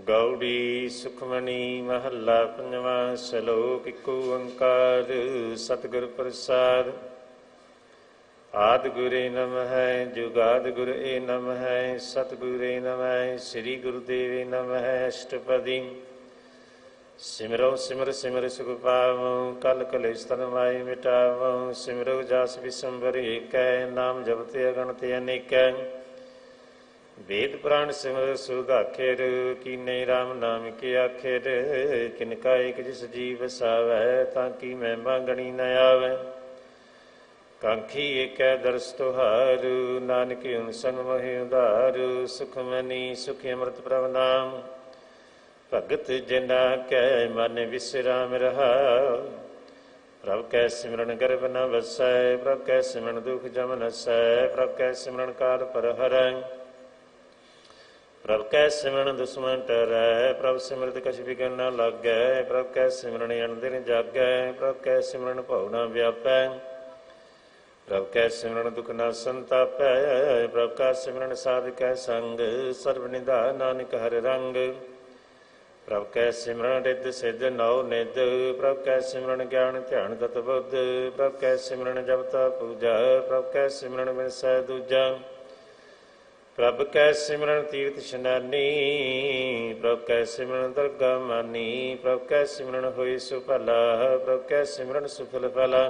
ਗੌੜੀ ਸੁਖਮਨੀ ਮਹੱਲਾ ਪੰਜਵਾਂ। ਸ਼ਲੋਕ ਇੱਕੋ ਓੰਕਾਰ ਸਤਿਗੁਰ ਪ੍ਰਸਾਦਿ। ਆਦਿ ਗੁਰੇ ਨਮਹਿ ਜੁਗਾਦਿ ਗੁਰੇ ਨਮਹਿ ਸਤਿਗੁਰੇ ਨਮਹਿ ਸ੍ਰੀ ਗੁਰੂਦੇਵੇ ਨਮਹਿ। ਅਸ਼ਟਪਦੀ ਸਿਮਰੋ ਸਿਮਰ ਸਿਮਰ ਸੁਖ ਪਾਵੋ ਕਲ ਕਲੇਸ਼ ਤਨ ਮਾਹਿ ਮਿਟਾਵੋ। ਸਿਮਰੋ ਜਸ ਵਿਸੰਬਰ ਏਕੈ ਨਾਮ ਜਪਤੇ ਅਗਣਤ ਅਨੇਕੈ। वेद पुराण सिमर सुगाखेर कीने राम नाम के आखेर। किनका एक जिस जीव वसावै ताकि महिमा गणी न आवै। कांखी एक दरस तुहारु नानक उनसन मोहि उधारु। सुखमनी सुख अमृत प्रभ नाम भगत जना कै मन विश्राम रहा। प्रभ कै सिमरन गर्भ न वसै प्रभ कै सिमरन दुख जम नसै। प्रभ कै सिमरन काल पर हरै प्रभ कै सिमरन दुश्मन टरै। प्रभ सिमरत कछ बिघन न लागै प्रभ कै सिमरन अनदिन जागै। प्रभ कै सिमरन भव न व्यापै प्रभ कै सिमरन दुख न संतापै। प्रभ का सिमरन साध कै संग सर्व निधा नानक हर रंग। प्रभ कै सिमरन रिद्ध सिद्ध नौ निध प्रभ कै सिमरन ज्ञान ध्यान तत बुद्ध। प्रभ कै सिमरन जपता पूजा प्रभ कै सिमरन बिनसै दूजा। प्रभ कै सिमरन तीर्थ इशनानी प्रभ कै सिमरन दरगा मानी। प्रभ कै सिमरन होई सुफला प्रभ कै सिमरन सुफल फला।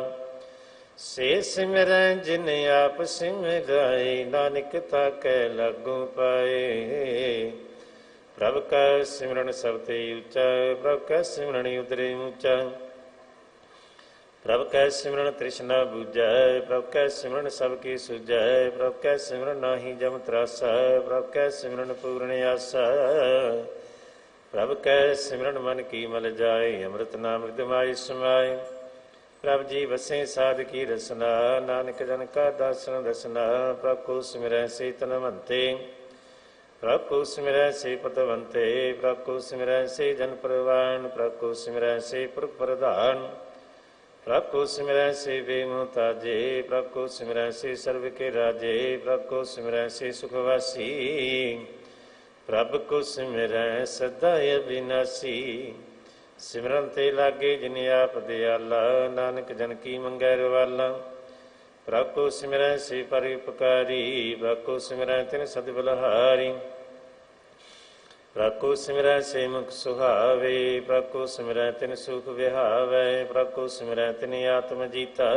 से सिमरन जिन आप सिमराए नानक ताकै लागू पाए। प्रभ कै सिमरन सब ते ऊँचा प्रभ कै सिमरन उतरे ऊँचा। प्रभ कै सिमरन तृष्णा बुझै प्रभ कै सिमरन सबकी सुझै। प्रभ कै सिमरन नाहि जम त्रासा प्रभ कै सिमरन पूर्ण आसा। प्रभ कै सिमरन मन की मल जाए अमृत नाम हृदय समाए। प्रभ जी बसें साध की रसना नानक जन का दासन दसना। प्रभ को सिमरै से तनवंते प्रभ को सिमरै से पतवंते। प्रभ को सिमरै से जन परवान प्रभ को सिमरै से पुरख प्रधान। प्रभ को सिमरै से बेमुताजे प्रभ को सिमरै से सर्व के राजे। प्रभ को सिमरै से सुखवासी प्रभ को सिमरै सदा अविनाशी। सिमरन ते लागे जिन आप दयाला नानक जन की मंगै रवाला। प्रभ को सिमरै से परोपकारी प्रभ को सिमरै तिन सद बलहारी। प्रभ को सिमरै से मुख सुहावे प्रभ को सिमरै तिन सुख विहावै। प्रभ को सिमरै तिन आत्म जीता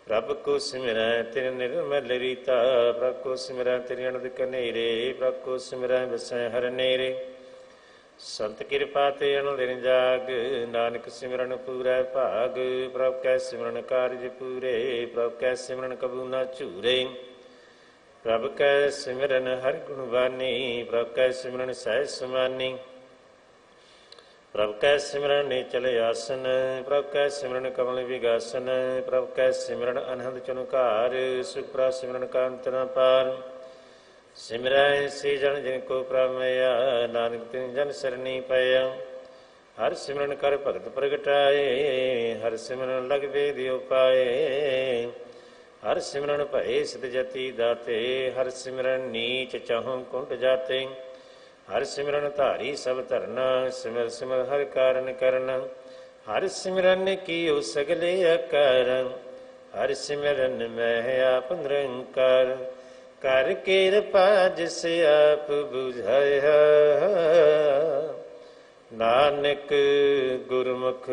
प्रभ को सिमरै तिन निर्मल रीता। प्रभ को सिमरै तिन अनंद कनेरे प्रभ को सिमरै बसै हर नेरे। संत कृपा ते अनदिन जाग नानक सिमरन पूरै भाग। प्रभ कै सिमरन कारज पूरे प्रभ कै सिमरन कबू न झूरे। प्रभ कै सिमरन हर गुणवानी प्रभ कै सिमरन सहज समानी। प्रभ कै सिमरन निचल आसन प्रभ कै सिमरन कमल विगासन। प्रभ कै सिमरन अनहद चुनकार सुखरा सिमरन कांत न पार। सिमरै से जन जिनको प्रमया नानक तिन जन सरनी पया। हर सिमरन कर भगत प्रगटाए हर सिमरन लग वेद उपाए। हर सिमरन भय सिद्ध जति दाते हर सिमरन नीच चाहूँ कुंट जाते। हर सिमरन धारी सब धरना सिमर सिमर हर कारण करना। हर सिमरन की सगले अकारण हर सिमरन मैं आप निरंकार। कर कृपा जिस आप बुझाया नानक गुरमुख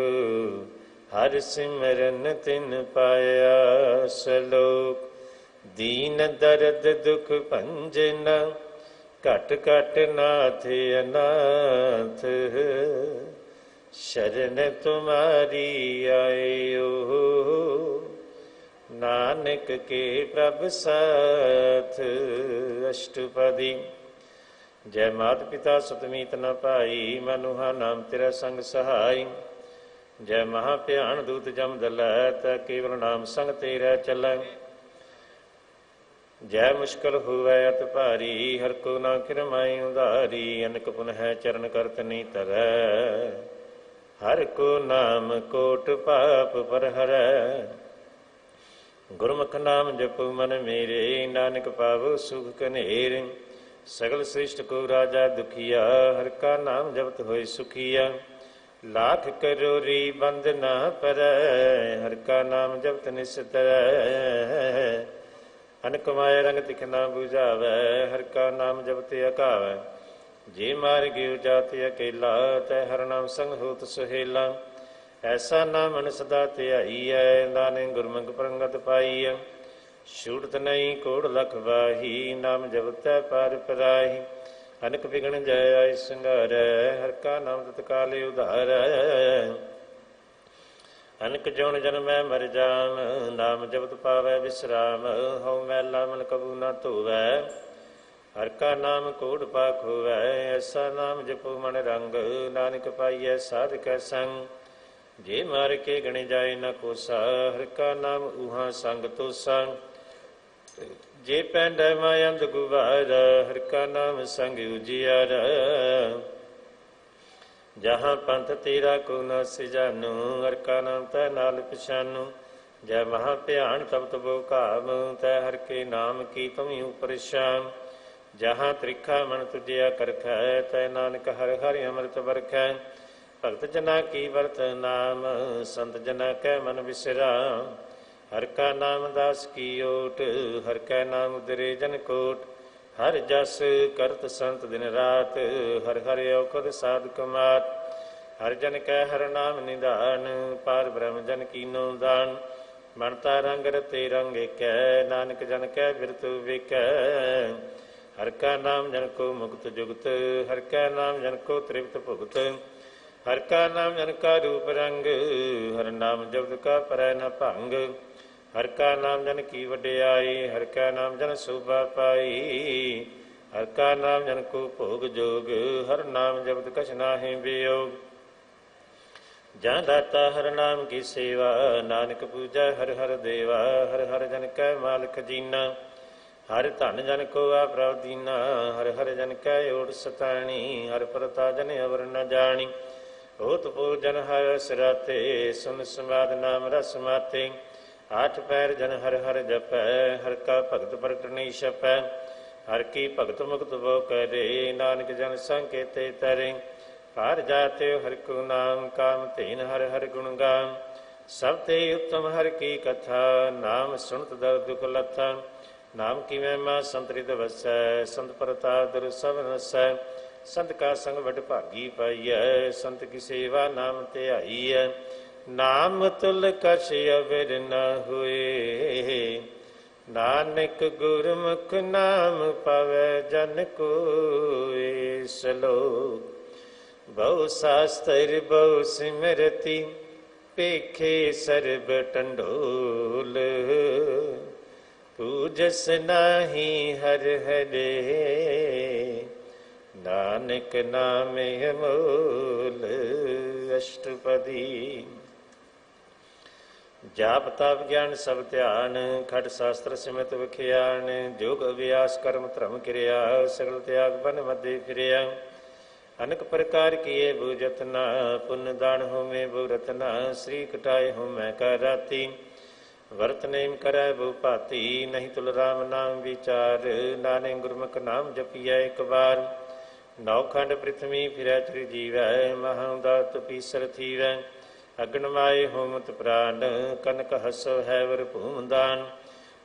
हर सिमरन तिन पाया। श्लोक दीन दर्द दुख भंजना घट घट नाथ अनाथ। शरण तुम्हारी आयो नानक के प्रभ साथ। अष्टपदी जय मात पिता सतमीत न पाई मनुहा नाम तेरा संग सहाय। जय महाभयान दूत जम दलै ता केवल नाम संग तेरा चलै। जय मुश्किल हुवै अत भारी हर को ना किरमाई उधारी। अनक पुनः चरण करत नी तरै हर को नाम कोट पाप पर हरै। गुरमुख नाम जपु मन मेरे नानक पावो सुख कनेर। सगल श्रेष्ठ को राजा दुखिया, हर का नाम जपत होए सुखिया। लाख करोरी बंद न परੈ, हर का नाम जपत निस्तर। अनक माय रंग तिख न बुझावै, हर का नाम जपत अकावै। जे मार गियो जाति अकेला, तै हर नाम संग होत सुहेला। ऐसा नाम मन सदा ध्याईਐ, नाने गुरमुख प्रंगत पाईਐ। छूटत नहीं कोड़ लख वाही, नाम जपतै पार पराही। अनक बिघन जय आय संगारै, हर का नाम तत्काल उधारै। अनक जौन जन्मै मर जाम, नाम जपत पावै विश्राम। हਉ मैला मन कबू न धोवै, हर का नाम कोड़ पाख होवै। ऐसा नाम जपो मन रंग, नानक पाईਐ साधकै संग। जे मार के गणे जाए न कोसा, हर का नाम ऊहा संग तोसा। जे पैंडै मायंद गुवारा, हर का नाम संग उजियारा। जहाँ पंथ तेरा को न सिजानू, हर का नाम तै नाल पछानू। जय महा भयान तब तबो काम, तै हर के नाम की तुम ऊपर शाम। जहाँ त्रिखा मन तुझिया करखै, तै नानक हर हरि अमृत बरखै। भगत जना की वर्त नाम, संत जना कै मन विश्राम। हर का नाम दास की ओट, हर कै नाम उदरे जन कोट। हर जस करत संत दिन रात, हर हर औखद साधक मात। हर जन कै हर नाम निधान, पार ब्रह्म जन कीनो दान। मनता रंग रते रंग एकै, नानक जन कै बिरतु वेकै। हर का नाम जन को मुक्त जुगत, हर कै नाम जन को तृप्त भुगत। हर का नाम जन का रूप रंग, हर नाम जपत का परै न भंग। हर का नाम जन की वड्याई, हर का नाम जन शोभा पाई। हर का नाम जन को भोग जोग, हर नाम जपत कछ नाहि वियोग। जहाँ दाता हर नाम की सेवा, नानक पूजा हर हर देवा। हर हर जन कै माल खजीना, हर धन जन को आपराव दीना। हर हर जन कै ओट सताणी, हर परता जन अवर न जानी। होत पूजन हर सिराते, सुन समाद नाम रस माते। आठ पैर जन हर हर जपै, हर का भगत प्रगट नहीं छपै। हर की भगत मुक्त वो करे, नानक जन संकेते तरे। पार जाते हर को नाम, काम तेन हर हर गुण गाम। सब ते उत्तम हर की कथा, नाम सुनत दर दुख लथा। नाम की महिमा संतरित वसै, संत परताप दुर सब नसै। संत का संग वड भागी पाईਐ, संत की सेवा नाम ध्याईਐ। नाम तुल कछ अवर न होए, नानक गुरमुख नाम पावै जन कोय। श्लोक। बहु शास्त्र बहु सिमरति, पेखे सर्ब टंडोल। पूजस नाही हर हरे, नानक नाम अमोल। अष्टपदी। जाप ताप ज्ञान सब ध्यान, खट शास्त्र सिमत विख्यान। जोग अभ्यास कर्म धर्म क्रिया, सगल त्याग बन मध्य फिरिया। अनेक प्रकार किए बुझतना, पुण्य दान हो में बो रतना। श्री कटाए हो मैं का राती, वर्त नेम करै बो भाती। नहीं तुल राम नाम विचार, नाने गुरमुख नाम जपिया एक बार। नौखंड पृथ्वी फिरै त्रि जीवै, महादात पीसर थीवै। अग्न माए होमत प्राण, कनक हसो है वर भूमदान।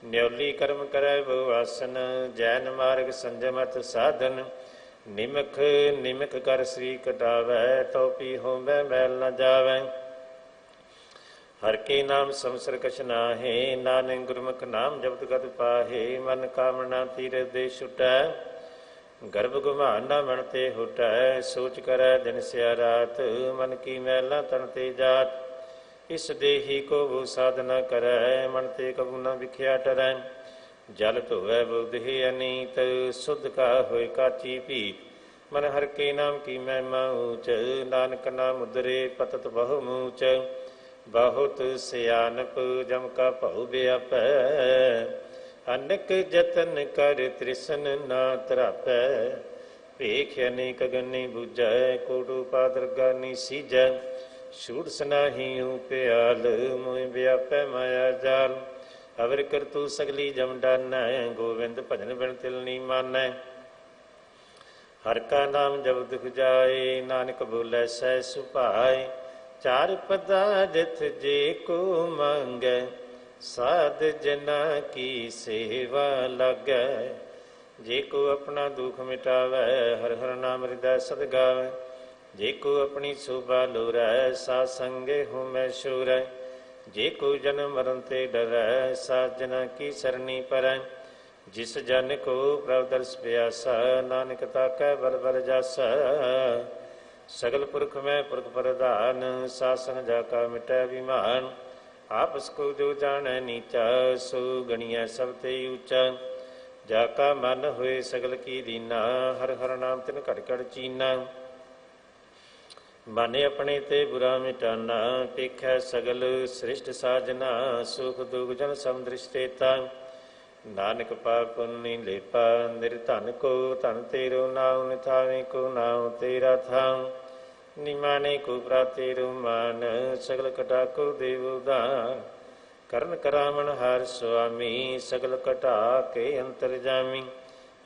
न्योली कर्म करै बहु आसन, जैन मार्ग संजमत साधन। निमख निमख कर श्री कटावै, तो पी होमै मैल न जावै। हर के नाम संसर कछ नाहे, नानक गुरमुख नाम जपत गत पाहे। मन कामना तीरथ दे छुटै, गर्भ गुमान न बनते हुटै। सोच करै दिन स्या रात, मन की मैला तन ते जात। इस देही को वो साधना करै, मन ते कबू न विख्या टरै। जल धोवै बुद्धि अनीत, शुद्ध का होए काची पीत। मन हर के नाम की महिमा ऊँच, नानक नाम उदरे पतत बहु मूच। बहुत सियानप जम का भउ व्यापै, अनेक जतन कर तृष्ण ना तरापै। भेख अनेक गन्नी बुझै, कोटु पादर गानी सीजै। छूट सनाही प्याल, मोह व्यापै माया जाल। अवर कर तू सगली जम डानै, गोविंद भजन बिन तिल नी मानै। हर का नाम जब दुख जाए, नानक बोले सह सुभाए। चार पदा जिथ जे को मांगै, साध जना की सेवा लागै। जे को अपना दुख मिटावै, हर हर नाम हृदय सद गावै। जे को अपनी शोभा लोरै, साध संगे होमै शूरै। जे को जन्म मरण ते डरै, साध जना की सरनी परै। जिस जन को प्रभ दर्श प्यासा, नानक ताकै बल बल जासा। सगल पुरख में पुरख प्रधान, सासन जाका मिटै विमान। आपस को जो जानै नीचा, सो गणिया सब ते ऊंचा। जाका मन होए सगल की दीना, हर हर नाम तिन घट घट चीना। मन अपने ते बुरा मिटाना, पेखै सगल सृष्ट साजना। सुख दुख जन सम दृष्टेता, नानक पाप पुन्नी लेपा। निर्धन को धन तेरो नाम, निथावे को नाम तेरा थाम। निमाने को प्रातेरो मान, सगल कटा को देवो दान। करण करामन हर स्वामी, सगल कटा के अंतर जामी।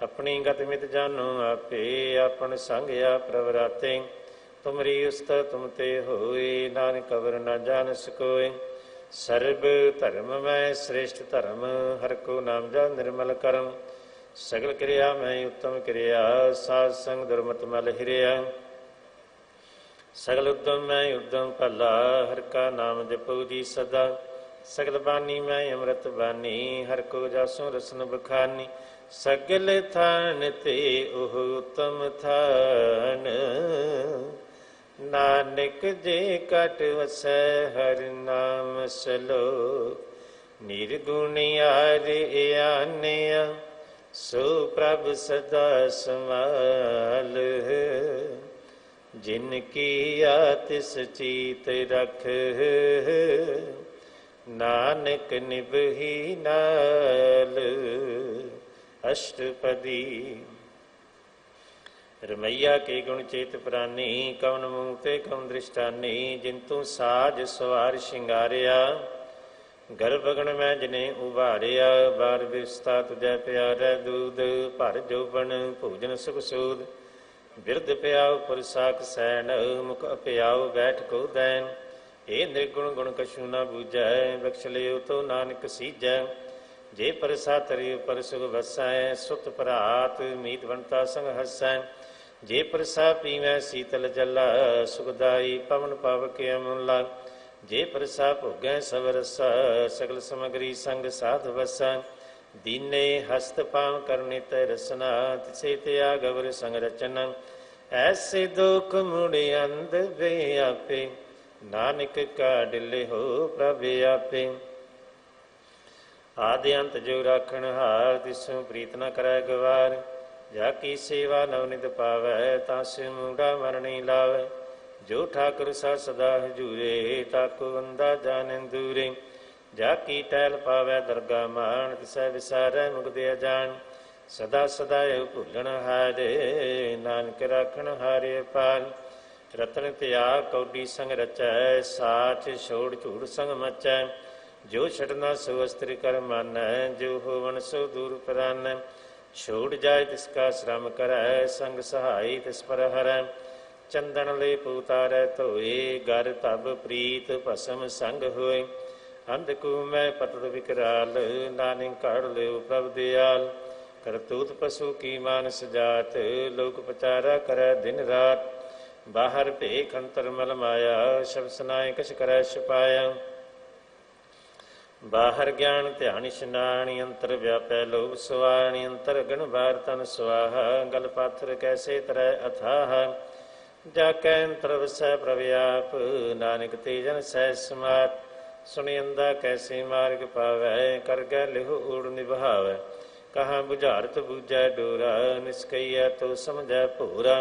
अपनी गत मित जानो आपे, आपन संग आप प्रवराते। तुमरी उस्त तुम ते होए, नानक कबर न जान सकोए। सर्ब धर्म में श्रेष्ठ धर्म, हर को नाम जा निर्मल करम। सगल क्रिया में उत्तम क्रिया, साध संग दुर्मत मल हिरिया। सगल उद्यम में उद्यम भला, हर का नाम जपो जी सदा। सगल बानी में अमृत बानी, हर को जासो रसन बखानी। सगल थान ते ओह उत्तम थान, नानक जे कट वसै हर नाम सलो। निर्गुण यार आनया, सो प्रभ सदा समाल। जिनकी आतिस चीत रख, नानक निभही नाल। अष्टपदी। रमैया के गुण चेत प्रानी, कवन मुँह ते कवन दृष्टानी। जिंतु साज सवार शिंगारिया, गर्भगण में जिने उभारिया। बार विस्ता तुझै प्यारै दूध, भर जोबन भोजन सुख सूद। बिरद प्याओ पुरसाक सैन, मुख प्याओ बैठ को दैन। ए निर्गुण गुण कछु न बूझै, बख्श लियो तो नानक सीजै। जे परसा तरि पर सुख बसै, सुत परात मीत बनता संग हसै। जे परसा पीवै शीतल जला, सुखदाई पवन पावक अमूला। जे परसा भोगै सब रसा, सगल समगरी संग साध वसा। दीने हस्त पाव करने तै रसना, तिसे त्या गवर संग रचना। ऐसे दुख मुड़ अंध वे आपे, नानक का डिले हो प्रभ आपे। आदि अंत जो राखण हार, तिसों प्रीत न करै गवार। जाकी सेवा नवनित पावै, तासे मूढ़ा मर नहीं लावै। जो ठाकुर सा सदा हजूरे, ताको अंधा जाने दूरे। जाकी टहल पावै दरगा मान, तिसै विसारै मुगदे अजान। सदा सदा भूलण हारे, नानक राखण हारे पाल। रतन त्याग कौडी संग रचै, साच छोड़ झूठ संग मचै। जो छड़ना सो अस्त्र कर मानै, जो होवन सो दूर परानै। छोड़ जाए तिसका श्रम करै, संग सहाय तिस पर हरै। चंदन ले उतारै धोए, घर तब प्रीत भसम संग होए। अंधकू मैं पतत विकराल, नानक काढ़ लियो प्रभ दयाल। करतूत पशु की मानस जात, लोक प्रचारा करै दिन रात। बाहर भेख अंतर मल माया, शब्द सुनाए कछ करै छुपाया। बाहर ज्ञान ध्यान इशनान, अंतर व्यापै लोभ सुवाण। अंतर गण बार तन सुआहा, गल पाथर कैसे तरह अथाह। जाकै अंतर वसै प्रव्याप, नानक तेजन सह समात। सुनियंदा कैसे मार्ग पावै, कर गै लिहु ऊड़ निभावै। कहाँ बुझारत बूझै डोरा, निष्कैया तो समझै भूरा।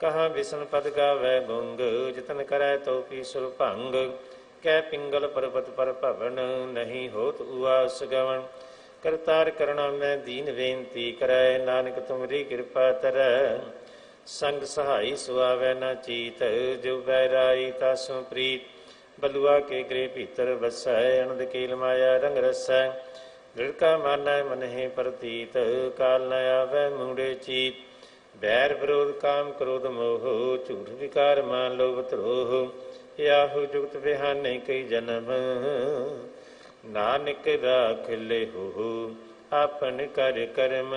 कहाँ बिसन पद गावै गुंग, जितन करै तो पी सुर भंग। कै पिंगल पर्वत पर भवन, नहीं होत उआस गवन। करतार करना मैं दीन बेनती करै, नानक तुमरी कृपा तरै। संग सहाय सुआवै न चीत, जो बैराई तासों प्रीत। बलुआ के गृह भीतर बसै, अनंद कील माया रंग रसै। दृढ़ का मानै मन है प्रतीत, काल न आवै मूढ़े चीत। बैर विरोध काम क्रोध मोह, झूठ विकार मान लोभ द्रोह, याहू जुगत बिहाने कई जन्म, नानक राख ले हो आपन कर करम।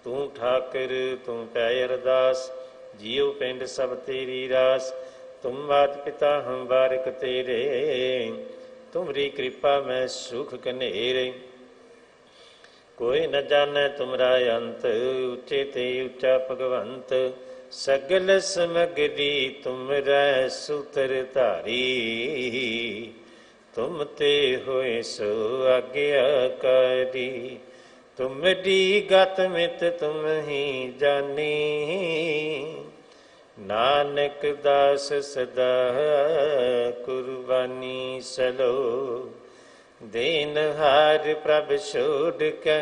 तू ठाकर तू पै अरदास, जियो पिंड सब तेरी रास। तुम मात पिता हम बारिक तेरे, तुमरी कृपा में सुख कनेरे। कोई न जाने तुमरा अंत, ऊंचे ते ऊंचा भगवंत। सगल समगरी तुमरै सूत्र धारी, तुम ते होए सो आज्ञाकारी। तुमरी गत मित तुम ही जानी, नानक दास सदा कुर्बानी सलो। दीन हार प्रभ छोड़ के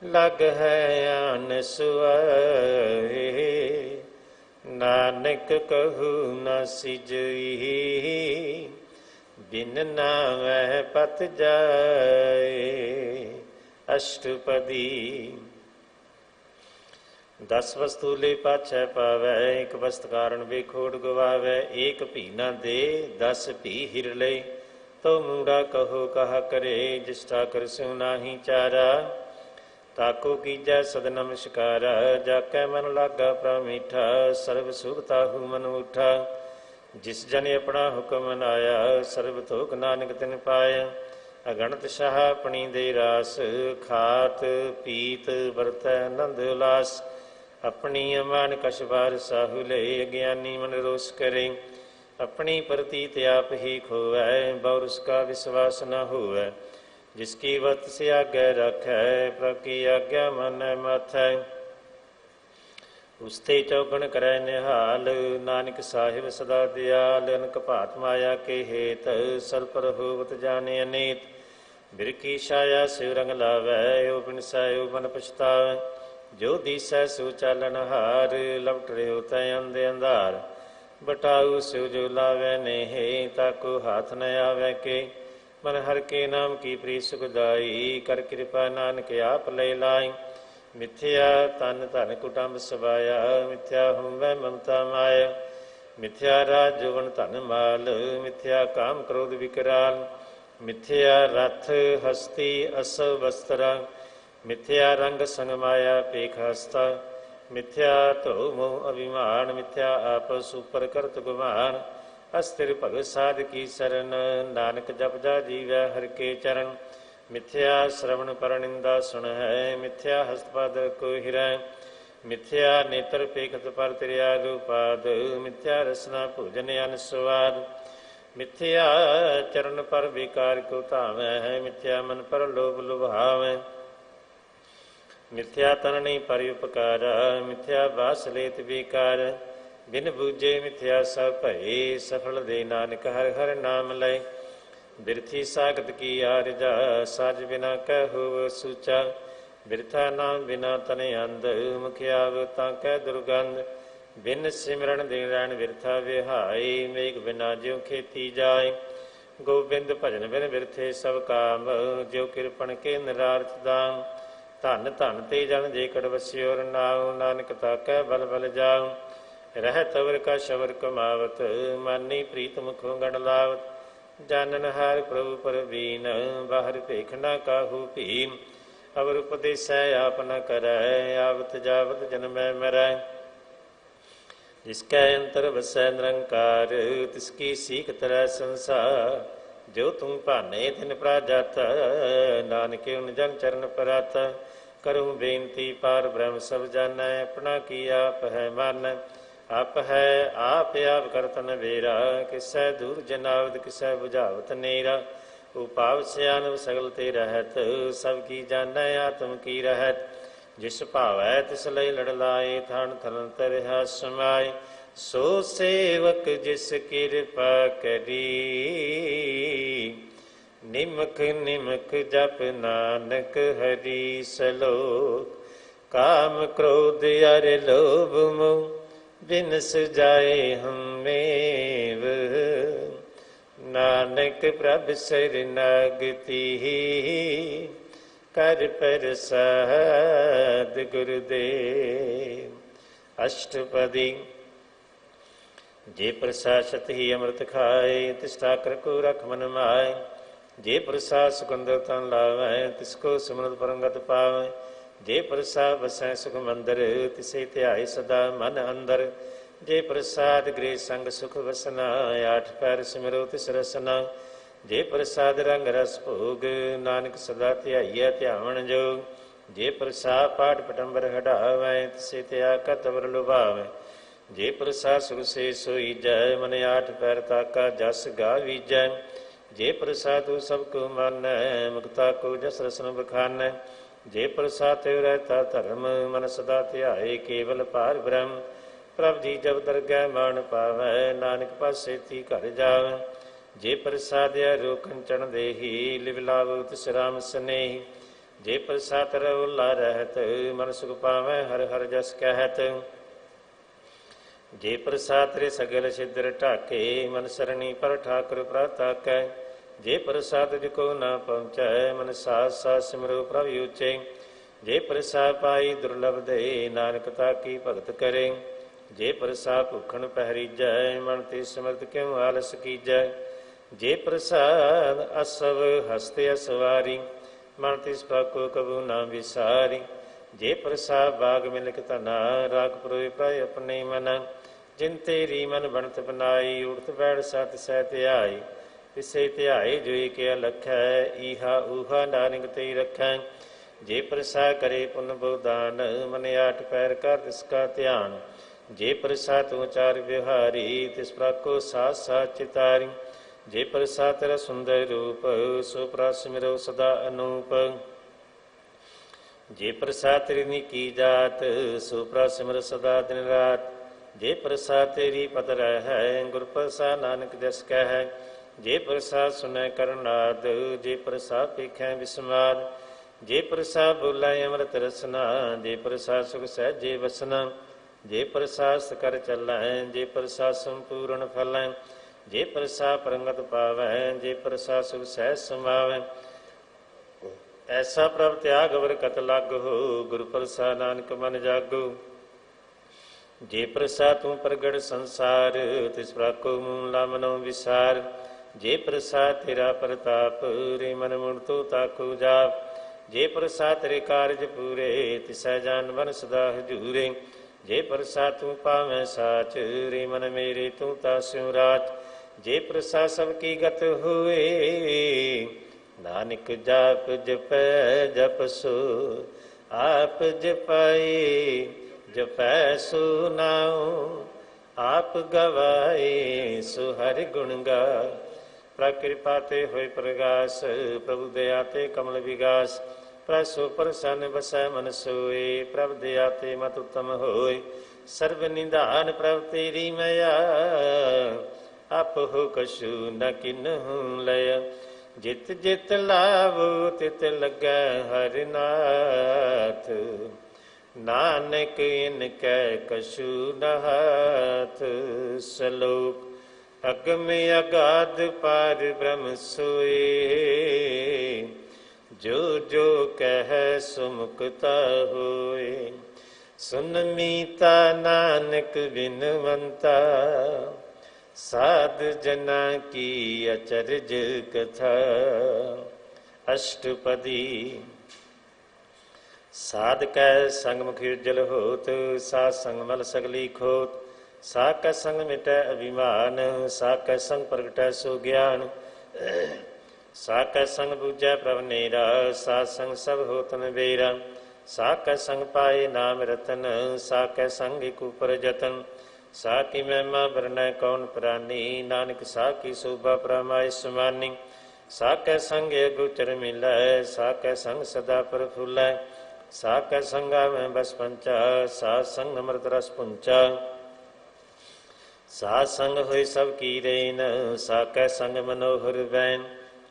लग है आन सुआए, नानक कहू न सिजई, बिन नावै पत जाए। अष्टपदी। 10 वस्तु ले पाछै पावै, एक वस्त कारण बेखोड़ गवावै। एक भी न दे 10 भी हिर ले, तो मूड़ा कहो कहा करे, जिस ठाकर स्यों नाही चारा। ताको कीजै सद नमस्कारा, जाकै मन लागा प्रामीठा। सर्व सुख ताहू मन उठा, जिस जन अपना हुक्म मनाया। सर्व थोक नानक तिन पाया, अगणत शाह अपनी दे रास। खात पीत वरतै नंद उलास, अपनी अमान कछ बार साहू ले। अज्ञानी मन रोस करे, अपनी प्रतीत आप ही खोवै। और उसका विश्वास न होवै, जिसकी वत से आगे रखै। प्रभु की आज्ञा मानै माथै, उसते चौगण करै निहाल। नानक साहिब सदा दयाल, अनक भात माया के हेत। सर पर होवत जाने अनेत, बिरखी छाया सिव रंग लावै। ओ बिनसै ओ मन पछतावै, जो दिसै सो चालन हार। लपट रहो तै अंधे अंधार, बटाऊ सिव जो लावै नेहे। ताको हाथ न आवै के, मन हर के नाम की प्री सुखदाई। कर कृपा नानक आप ले लाई, मिथ्या तन धन कुटुंब सवाया। मिथ्या होवै ममता माया, मिथ्या राज जुवन धन माल। मिथ्या काम क्रोध विकराल, मिथ्या रथ हस्ती असव वस्त्र। मिथ्या रंग संग माया पेख हस्ता, मिथ्या धो मोह अभिमान। मिथ्या आपस ऊपर करत गुमान, अस्थिर भगत साध की शरण। नानक जप जा जीवै हर के चरण, मिथ्या श्रवण पर निंदा सुन है। मिथ्या हस्तपद को हिरै, मिथ्या नेत्र पेखत पर तिरया रूपाद। मिथ्या रसना भोजन अन स्वाद, मिथ्या चरण पर विकार को धावै है। मिथ्या मन पर लोभ लुभावै, मिथ्या तननी पर उपकार। मिथ्या बास लेत विकार, बिन बूझे मिथ्या सब भय। सफल दे नानक हर हर नाम लय, बिरथी सागत की आरजा। साज बिना कहु सूचा, बिरथा नाम बिना तन अंध। मुखियाव ताकै दुर्गंध, बिन सिमरन दिन रैन बिरथा विहाई। मेघ बिना ज्यों खेती जाय, गोबिंद भजन बिन बिरथे सब काम। ज्यों किरपन के निरार्थ दाम, धन धन ते जन जेकड़ वस्यो नाम। नानक ताकै बल बल जाओ, रह तवर का शबर कमावत। मानी प्रीत मुखों गण लावत, जानन हार प्रभु पर बीन। बाहर भेखना काहू भीम, अवर उपदेसै आप न करै। आवत जावत जन्मै मरै, जिसकै अंतर वसै निरंकार। तिसकी सीख तरह संसार, जो तुम भाने तिन प्राजात। नानक उन जन चरण परात, करूँ बेनती पार ब्रह्म सब जानै। अपना की आप है मान, आप है आप करत नबेरा। किसै दूर जनावत किसै बुझावत नेरा। उपाव सियान सगल ते रहत, सब की जानै आत्म की रहत। जिस भावै तिस लय लड़ लाए, थान थलन तरहा समाय। सो सेवक जिस कृपा करी, निमक निमक जप नानक हरि सलोक। काम क्रोध अर लोभ मोह, बिनस जाए हमेव। नानक प्रभ शरणागति, कर प्रसाद गुरुदेव। अष्टपदी जे प्रसाद ही अमृत खाए तिस ठाकर को रख मन माए। जे प्रसाद सुकंदर तन लावै तिसको सिमरत परंगत पावै। जे प्रसाद बसै सुख मंदिर तिसे ध्याय सदा मन अंदर। जे प्रसाद गृह संग सुख वसना आठ पैर सिमरो तिस रसना। जे प्रसाद रंग रस भोग नानक सदा ध्याइया ध्यावण जोग। जे प्रसाद पाठ पटंबर हटावै तिसे त्या कतवर लुभावै। जे प्रसाद सुख से सोई जय मन आठ पैर ताका जस गावीजै। जे प्रसाद सबको मानै मुक्ता को जस रसन बखानै। जे प्रसाद त्यो रहता धर्म मन सदा ध्याए केवल पार ब्रह्म। प्रभ जी जब दरगह मान पावै नानक पासे थी घर जावै। जे प्रसाद रो कंचन देही लिव लाभ तिस राम स्नेही। जे प्रसाद रउला रहत मन सुख पावै हर हर जस कहत। जे प्रसाद रे सगल सिद्धर ढाके मन सरणी पर ठाकुर प्राताकै। जे प्रसाद जिको न पहुँचै मन साथ साथ सिमरो प्रभु ऊचे। जे प्रसाद पाई दुर्लभ दे नानक ताकी भगत करे। जे प्रसाद भुखन पहरीजै मन ते सिमरत क्यों आलस कीजै। जे प्रसाद असव हस्ते असवारी मन तिस पाको कबू न विसारी। जे प्रसाद बाग मिलक तना राग पुरोय प्राय अपने मना। जिन तेरी मन बनत बनाई उड़त बैठ सत सह ध्याई। तिसे ध्याए जो के अलख है ईहा ऊहा नानक ते रखै। जे प्रसाद करे पुन बहुदान मन आठ पैर कर तिसका ध्यान। जे प्रसाद तू चार व्यवहारी तिस प्राको साथ साथ चितारी। जे प्रसाद तेरा सुंदर रूप सो प्रासिमरो सदा अनूप। जे प्रसाद तेरी निकी जात सो प्रासिमर सदा दिन रात। जे प्रसाद तेरी पद है गुर प्रसाद नानक जस कह। जे प्रसाद सुनै करनाद जे प्रसाद पेखै विस्माद। जे प्रसाद बोलै अमृत रसना जे प्रसाद सुख सहजे वसना। जे प्रसाद कर चलै जे प्रसाद संपूर्ण फलै। जे प्रसाद परंगत पावै जे प्रसाद सुख सहज समावै। ऐसा प्रभ त्याग अवर कत लाग हो गुर प्रसाद नानक मन जागो। जे प्रसाद तू प्रगट संसार तिस प्राको मूला मनो विसार। जे प्रसाद तेरा प्रताप रे मन मुड़ तो ताको जाप। जे प्रसाद तेरे कारज पूरे तिसै जान मन सदा हजूरे। जे प्रसाद तू पावै साच रे मन मेरे तू तास्यों राच। जे प्रसाद सबकी गत हुए नानक जाप जपै जप सो आप जपाए। जपै सो नाओ आप गवाए सो हरि गुण गाए। प्रकृपा ते होए प्रगास प्रभु दया ते कमल विगास। प्रसो प्रसन्न बसै मन सोए प्रभ दया ते मत उत्तम होए। सर्व निधान प्रभ तेरी मया आप हो कछु न किन्हु लय। जित जित लावो तित लगै हरि नाथ। नानक इनकै कछु न हाथ। सलोक अगम अगाध पार ब्रह्म सोए। जो जो कह सुमुक्ता होए। सुन मीता नानक बिनवंता साध जना की अचरज कथा। अष्टपदी साध कै संग मुखी उज्जल होत साध संग मल सगली खोत। सा कै संग मिटै अभिमान सा कै संग प्रगटै सो ज्ञान। सा कै संग बूझै प्रभ नेरा सा संग सब होत नबेरा। सा कै संग पाए नाम रतन सा कै संग एक ऊपर जतन। सा की महिमा बरनै कौन प्राणी नानक सा की शोभा प्रमाय समानी। सा कै संग गोचर मिलै सा कै संग सदा प्रफुल्लै। सा कै संगा में बस पंचा सा संग अमृत रस पुंचा। सा संग होए सब की रेन सा कै संग मनोहर बैन।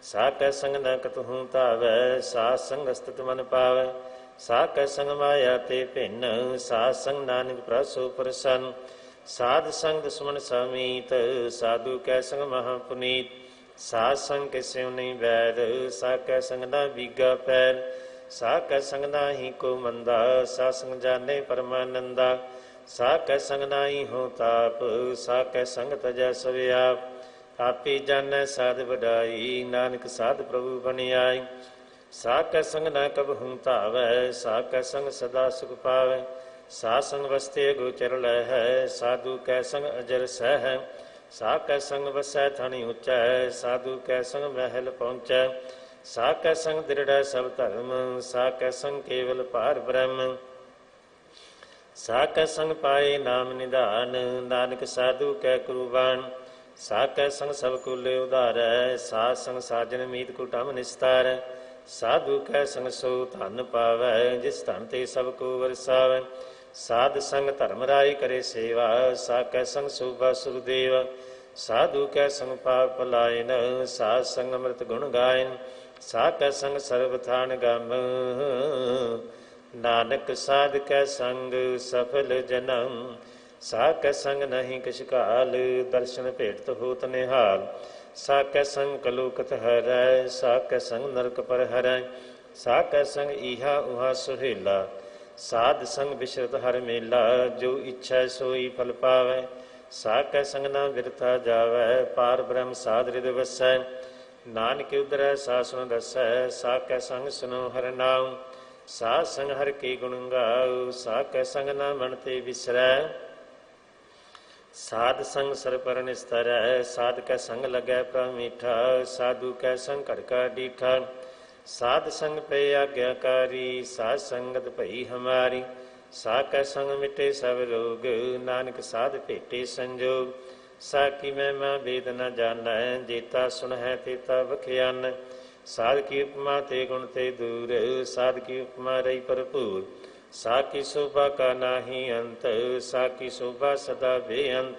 सा कै संग न कतहु तावै सा संग स्थित मन पावै। सा कै संग माया ते भिन्न सा संग नानक प्रसो प्रसन्न। साध संग दुश्मन समीत साधु कै संग महापुनीत। सा संग के स्यों नहीं बैर सा कै संग न बीगा पैर। सा कै संग नाहि को मंदा सा संग जाने परमानंदा। साकै संग नाई हो ताप, साकै संग तजै सवे आप। आपी जानै साध वडाई, नानक साध प्रभु बन आई। साकै संग न कबहूँ धावै, साकै संग सदा सुख पावै। साध संग वसते गोचर लहै, साधु कै संग अजर सहै। साकै संग वसै थनी उचै, साधु कै संग महल पहुँचै। साकै संग दृढ़ सब धर्म, साकै संग केवल पार ब्रह्म। साकै संग पाए नाम निधान, नानक साधु कै कुर्बान। साकै संग सब कुल उधारै, साध संग साजन मीत कुटम निस्तारै। साधु कै संग सो धन पावै, जिस धन ते सब को वरसावै। साध संग धर्म राय करे सेवा, साकै संग शोभा सुखदेव। साधु कै संग पाप पलायन, साध संग अमृत गुण गायन। साकै संग सर्वथान गम, नानक साध कै संग सफल जनम। साकै संग नहीं किछ काल, दर्शन भेटत होत निहाल। साकै संग कलुकत हरै, साकै संग नरक पर हरै। साकै संग इहा उहा सुहेला, साध संग बिशरत हर मेला। जो इच्छा सोई फल पावै, साकै संग न बिरथा जावै। पार ब्रह्म साध हृद वसै, नानक उदरै सासुन दसै। साकै संग सुनो हर नाम, साध संग हर के गुण गाओ। साकै संग न मन ते बिसरै, साध संग सर पर निस्तरै। साध कै संग लगै प्रभ मीठा, साधु कै संग घट का डीठा। साध संग पे आज्ञाकारी, साध संगत भई हमारी। साकै संग मिटे सब रोग, नानक साध भेटे संजोग। साकी महिमा वेद न जानै, जेता सुनहै तेता बख्यान। साध की उपमा ते गुण ते दूर, साध की उपमा रही भरपूर। साकी शोभा का नाही अंत, साकी शोभा सदा बेअंत।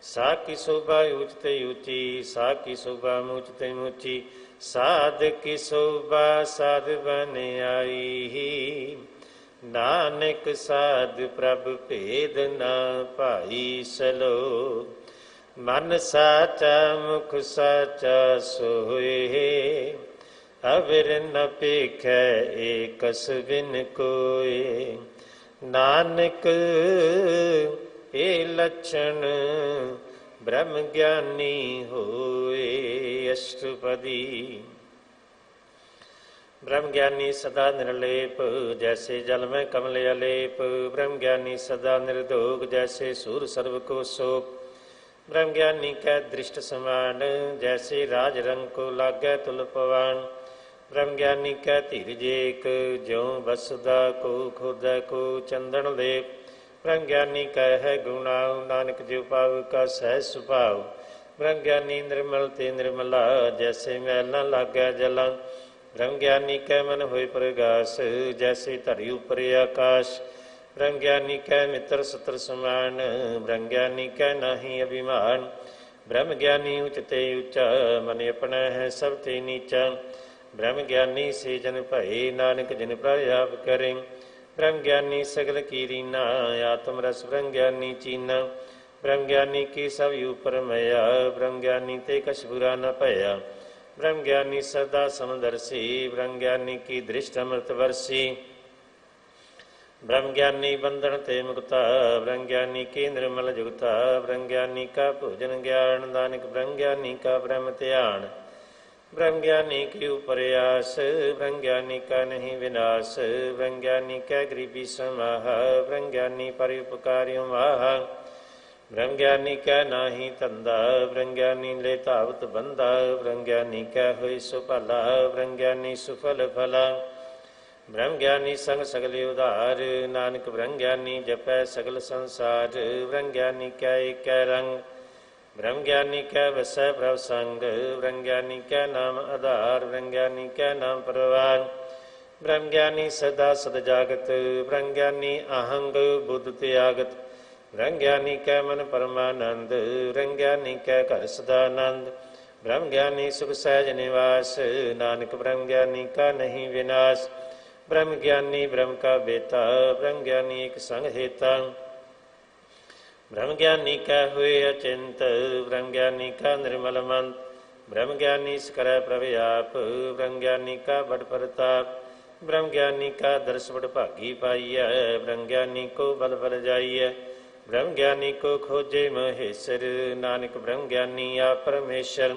साकी शोभा ऊच ते ऊंची, साकी शोभा मूच ते मूची। साध की शोभा साध बन आई, नानक साध प्रभ भेद न पाई सलोक। मन साचा मुख साचा सोए, अवर न पेखै एकस बिन कोय। नानक ए लक्षण ब्रह्म ज्ञानी होए। अष्टपदी। ब्रह्म ज्ञानी सदा निर्लेप, जैसे जल में कमल अलेप। ब्रह्म ज्ञानी सदा निर्दोग, जैसे सूर सर्व को शोक। ब्रह्म ज्ञानी कै दृष्ट समान, जैसे राज रंग को लागै तुल पवान। ब्रह्म ज्ञानी कै धीरज एक, ज्यों वसुधा को खुदै को चंदन लेप। ब्रह्म ज्ञानी कै है गुणाऊ, नानक जिउ पाव का सहज सुभाव। ब्रह्म ज्ञानी निर्मल ते निर्मला, जैसे मैल न लागै जला। ब्रह्म ज्ञानी कै मन होए प्रगास, जैसे धरी उपर आकाश। ब्रह्म ज्ञानी कै मित्र सत्र समान, ब्रह्म ज्ञानी कै नाही अभिमान। ब्रह्म ज्ञानी उच ते ऊंचा, मन अपना है सब ते नीचा। ब्रह्म ज्ञानी से जन भये, नानक जिन प्रयाप करें। ब्रह्म ज्ञानी सगल कीरीना, आत्म रस ब्रह्म ज्ञानी चीना। ब्रह्म ज्ञानी की सब ऊपर मया, ब्रह्म ज्ञानी ते कछ बुरा न भया। ब्रह्म ज्ञानी सदा समदर्शी, ब्रह्म ज्ञानी की दृष्ट अमृत वर्षी। ब्रह्म ज्ञानी बंधन ते मुक्ता, ब्रह्म ज्ञानी की निर्मल जुगता। ब्रह्म ज्ञानी का भोजन ज्ञान, नानक ब्रह्म ज्ञानी का ब्रह्म ध्यान। ब्रह्म ज्ञानी की प्रयास, ब्रह्म ज्ञानी का नहीं विनाश। ब्रह्म ज्ञानी का गरीबी समाह, ब्रह्म ज्ञानी पर उपकार्यों माह। ब्रह्म ज्ञानी का नाही धंधा, ब्रह्म ज्ञानी ले धावत बंधा। ब्रह्म ज्ञानी का होई सुफला, ब्रह्म ज्ञानी सुफल फला। ब्रह्म ज्ञानी संग सगले उधार, नानक ब्रह्म ज्ञानी जपै सगल संसार। ब्रह्म ज्ञानी का एक रंग, ब्रह्म ज्ञानी कै वसै प्रभ संग। ब्रह्म ज्ञानी कै नाम आधार, ब्रह्म ज्ञानी कै नाम परवार। ब्रह्म ज्ञानी सदा सद जागत, ब्रह्म ज्ञानी आहंग बुद्ध त्यागत। ब्रह्म ज्ञानी कै मन परमानंद, ब्रह्म ज्ञानी कै घर सदानंद। ब्रह्म ज्ञानी सुख सहज निवास, नानक ब्रह्म ज्ञानी का नहीं विनाश। ब्रह्म ज्ञानी ब्रह्म का बेटा, ब्रह्म ज्ञानी एक संग हेता। ब्रह्म ज्ञानी का हुए अचिंत, ब्रह्म ज्ञानी का निर्मल मंत। ब्रह्म ज्ञानी सकरै प्रभ आप, ब्रह्म ज्ञानी का बड़ प्रताप। ब्रह्म ज्ञानी का दर्श बड़ भागी पाइय, ब्रह्म ज्ञानी को बल बल जाइय। ब्रह्म ज्ञानी को खोजे महेश्वर, नानक ब्रह्म ज्ञानी आप परमेश्वर।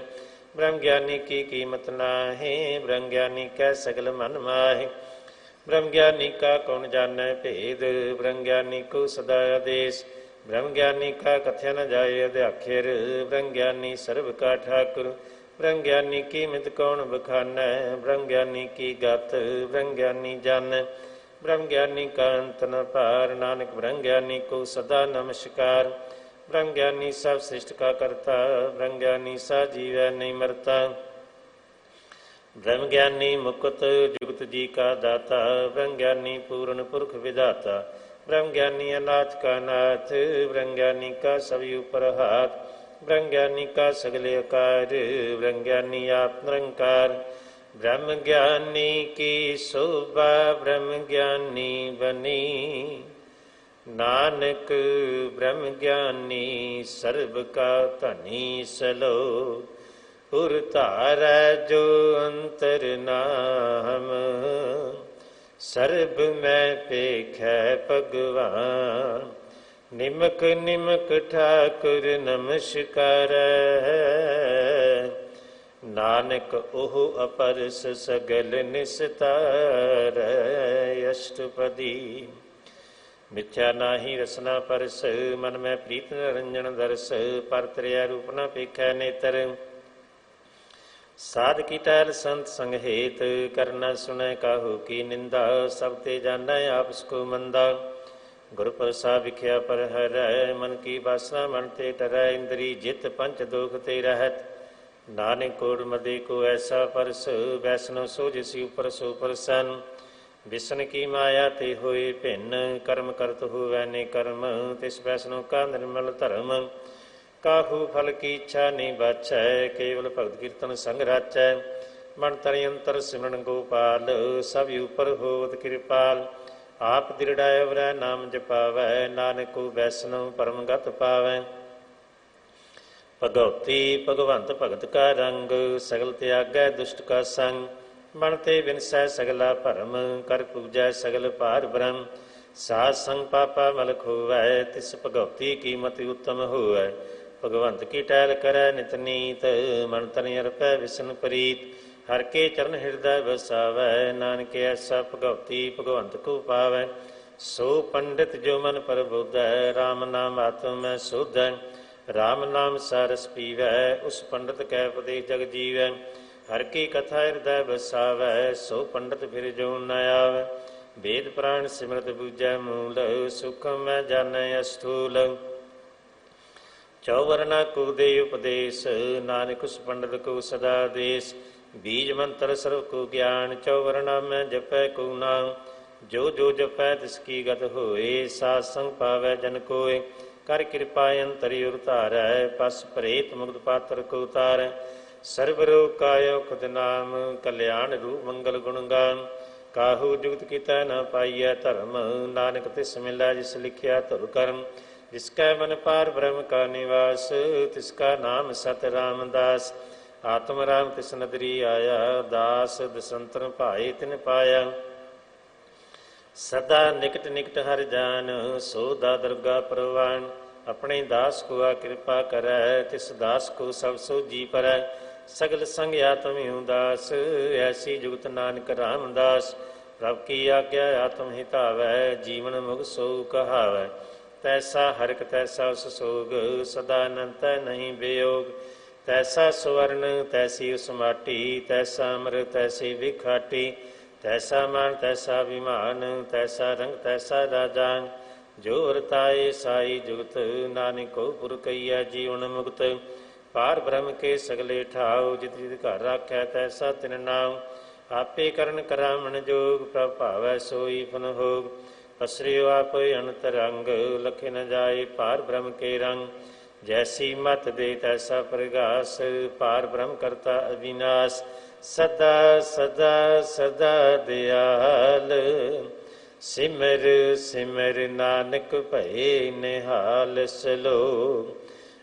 ब्रह्म ज्ञानी की कीमत नाहे, ब्रह्म ज्ञानी कै सगल मन माहे। ब्रह्म ज्ञानी का कौन जानै भेद, ब्रह्म ज्ञानी को सदा आदेश। ब्रह्म ज्ञानी का कथ्या न जाए अध्याख्यर, ब्रह्म ज्ञानी सर्व का ठाकुर। ब्रह्म ज्ञानी की मित कौन बखानै, ब्रह्म ज्ञानी की गत ब्रह्म ज्ञानी जानै। ब्रह्म ज्ञानी का अंत न पार, नानक ब्रह्म ज्ञानी को सदा नमस्कार। ब्रह्म ज्ञानी सब सृष्ट का करता, ब्रह्म ज्ञानी सा जीवै नहीं मरता। ब्रह्म ज्ञानी मुकुत जुगत जी का दाता, ब्रह्म ज्ञानी पूर्ण पुरख विधाता। ब्रह्म ज्ञानी अनाथ का नाथ, ब्रह्म ज्ञानी का सभी ऊपर हाथ। ब्रह्म ज्ञानी का सगले आकार, ब्रह्म ज्ञानी आप निरंकार। ब्रह्म ज्ञानी की शोभा ब्रह्म ज्ञानी बनी, नानक ब्रह्म ज्ञानी सर्व का धनी सलो। पुर धारै जो अंतर नाम, सर्ब में पेखै भगवान। निमक निमक ठाकुर नमस्कार, नानक ओह अपरस सगल निस्तार। अष्टपदी। मिथ्या नाही रसना परस, मन में प्रीत निरंजन दरस। पर त्रिया रूप न पेखै नेतर, साध की टहल संत संग हेत। करना सुनै काहू की निंदा, सब ते जानै आपस को मंदा। गुर प्रसाद विख्या पर हरै, मन की वासना मन ते टरै। इंद्री जित पंच दोख ते रहत, नानक कोड मदे को ऐसा परस। वैष्णव सो जिसी ऊपर सो परसन, विष्ण की माया ते होए भिन्न। कर्म करत हुवै ने कर्म, तिस वैष्णव का निर्मल धर्म। काहू फल की इच्छा नहीं बाछै, केवल भगत कीर्तन संग राचै। मन तन अंतर सिमरन गोपाल, सब ऊपर होवत कृपाल। आप दृढ़ाय वरै नाम जपावै, नानक को वैष्णव परमगत पावै। भगवती भगवंत भगत का रंग, सगल त्यागै दुष्ट का संग। मन ते विनसै सगला भरम, कर पूजै सगल पार ब्रह्म। साध संग पापा मल खोवै, तिस भगवती की मति उत्तम होवै। भगवंत की टहल करै नित नीत, मन तन अर्पै विष्णु प्रीत। हर के चरण हृदय बसावै, नानक ऐसा भगवती भगवंत को पावै। सो पंडित जो मन प्रबोधै, राम नाम आत्म में शोधै। राम नाम सारस पीवै, उस पंडित कै उपदेश जग जीवै। हर की कथा हृदय बसावै, सो पंडित फिर जो न आवै। वेद प्राण सिमरत बूझै मूल, सुखम मैं जानै अस्थूल। चौवरना को दे उपदेश, नानक उस पंडित को सदा देश। बीज मंत्र सर्व को ज्ञान, चौवरना में जपै को नाम। जो जो जपै तिसकी गत होए, साध संग पावै जन कोय। कर कृपा अंतरि उतारै, पस प्रेत मुक्त पात्र को उतारै। सर्व रोग कायो खुद नाम, कल्याण रूप मंगल गुण गान। काहू जुगत कितै न पाइयै धर्म, नानक तिस मिलै जिस लिखिया धुर कर्म। जिसका मन पार ब्रह्म का निवास, तिसका नाम सत रामदास। आत्म राम तिस नदरी आया, दास दसंतर भाए तिन पाया। सदा निकट निकट हर जान, सोदा दुर्गा परवान। अपने दास को आ कृपा करै, तिस दास को सब सो जी परै। सगल संग आत्म दास, ऐसी जुगत नानक रामदास। प्रभ की आज्ञा आत्म हितावै, जीवन मुग सो कहावै। तैसा हरिक तैसा उस सोग, सदा अनंत नहीं वियोग। तैसा स्वर्ण तैसी उस माटी, तैसा अमर तैसी विखाटी। तैसा मान तैसा अभिमान, तैसा रंग तैसा राजान। जो वरताए साई जुगत, नानक को पुर कहिया जीवन मुक्त। पार ब्रह्म के सगले ठाव, जित जित घर राखै तैसा तिन नाम। आपे करन करामन जोग, प्रभ भावै सोई पुन होग। पसरियो आप अंतरंग, लखे न जाए पार ब्रह्म के रंग। जैसी मत दे तैसा प्रगास, पार ब्रह्म करता अविनाश। सदा सदा सदा दयाल, सिमर सिमर नानक भये निहाल सलो।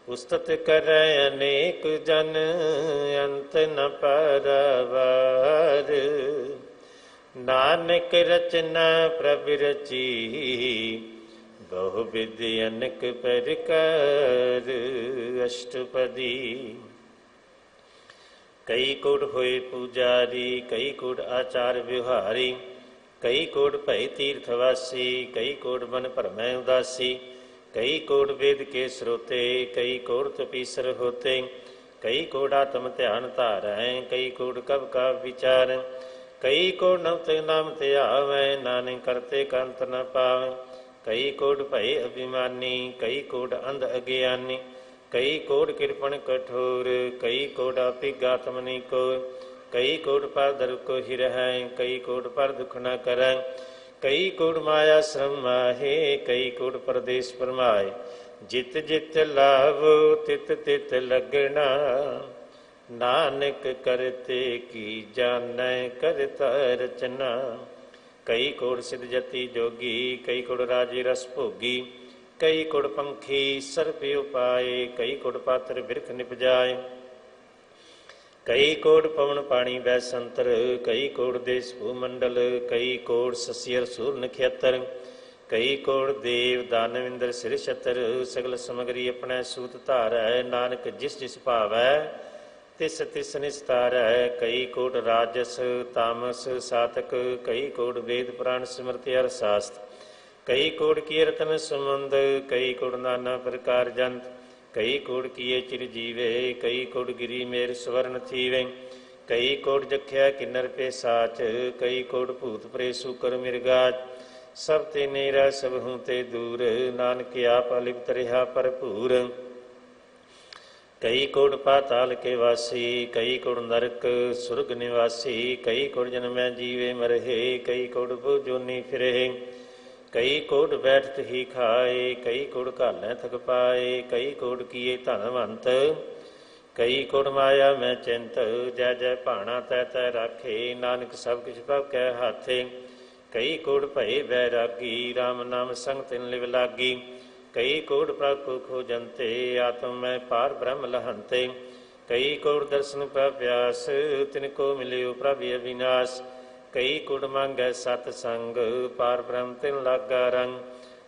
उस्तत करै अनेक जन, अंत न पारावार। नानक रचना प्रभ रची, बहु विधि अनेक प्रकार अष्टपदी। कई कोट होए पुजारी, कई कोट आचार विहारी, कई कोट भय तीर्थवासी, कई कोट मन भरमै उदासी, कई कोट वेद के स्रोते, कई कोट तपीसर होते, कई कोट आत्म ध्यान धारै, कई कोट कब का विचार, कई कोट नवत नाम ते आवै, नानक करते कंत न पावै, कई कोट भय अभिमानी, कई कोट अंध अज्ञानी, कई कोट कृपण कठोर, कई कोट अपिगात्मनि को, कई कोट पर दर को हिर है, कई कोट पर दुख न करੈ, कई कोट माया श्रम माहे, कई कोट परदेश परमाए, जित जित लाभो तित तित लगना, नानक करते की जानै करता रचना। कई कोट सिद्ध जति जोगी, कई कोट राजे रस भोगी, कई कोट पंखी सर्प उपाय, कई कोट पात्र बिरख निपजाए, कई कोट पवन पानी बैसंतर, कई कोट देश भूमंडल, कई कोट ससियर सूर नक्षत्र, कई कोट देव दानव इंद्र सिर छतर, सगल समगरी अपने सूत धारै, नानक जिस जिस भावै तिस तिस निस्तारै। कई कोट राजस तामस सातक, कई कोट वेद पुराण स्मृति अर शास्त्र, कई कोट कीर्तन सुमंद, कई कोट नाना प्रकार जंत, कई कोट किए चिर जीवे, कई कोट गिरी मेर स्वर्ण थीवे, कई कोट जख्या किन्नर पे साच, कई कोट भूत प्रे सुकर मिर्गाज, सब ते नेरा सब हूँ ते दूर, नानक आप अलिप्त रहा भरपूर। कई कोट पाताल के वासी, कई कोट नरक सुरग निवासी, कई कोट जन्मै जीवे मरहे, कई कोट जोनी फिरे, कई कोट बैठत ही खाए, कई कोट घालें थक पाए, कई कोट किए धनवंत, कई कोट माया में चिंत, जय जय भाणा तै तै राखे, नानक सब किछ प्रभ कै हाथे, कई कोट भय बैरागी, राम नाम संग तिन लिव लागी, कई कोट प्रभ को खोजंते, आत्म में पार ब्रह्म लहंते, कई कोट दर्शन प्रभ्यास, तिनको मिलियो प्रभ अविनाश, कई कुड़ मांगै सतसंग, पार ब्रह्म तिन लागा रंग,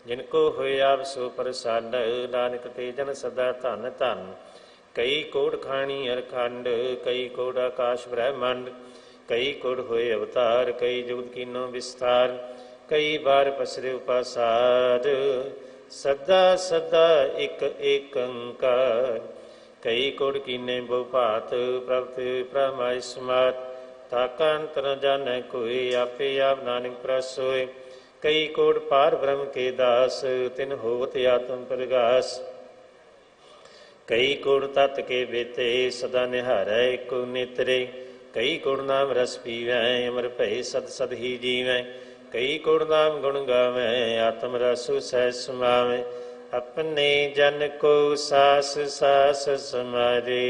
जिनको होए आप सो प्रसन्न, नानक ते जन सदा धन धन। कई कोट खाणी अरखंड, कई कोट आकाश ब्रह्मंड, कई कोट होए अवतार, कई जुगत कीनो विस्तार, कई बार पसरे उपासार, सदा सदा एक एकंकार, कई कोट कीने बहुभात, प्रभु प्रमाय समात, ताका अंत न जानै कोई, आपे आप नानक प्रसोय, कई कोट पार ब्रह्म के दास, तिन होवत आत्म प्रगास, कई कोट तत् के बेते, सदा निहारै को नेत्रे, कई कोट नाम रस पीवै, अमर भय सद सद ही जीवै, कई कोट नाम गुण गावै, आत्म रसु सहज समावै, अपने जन को सास सास समारे,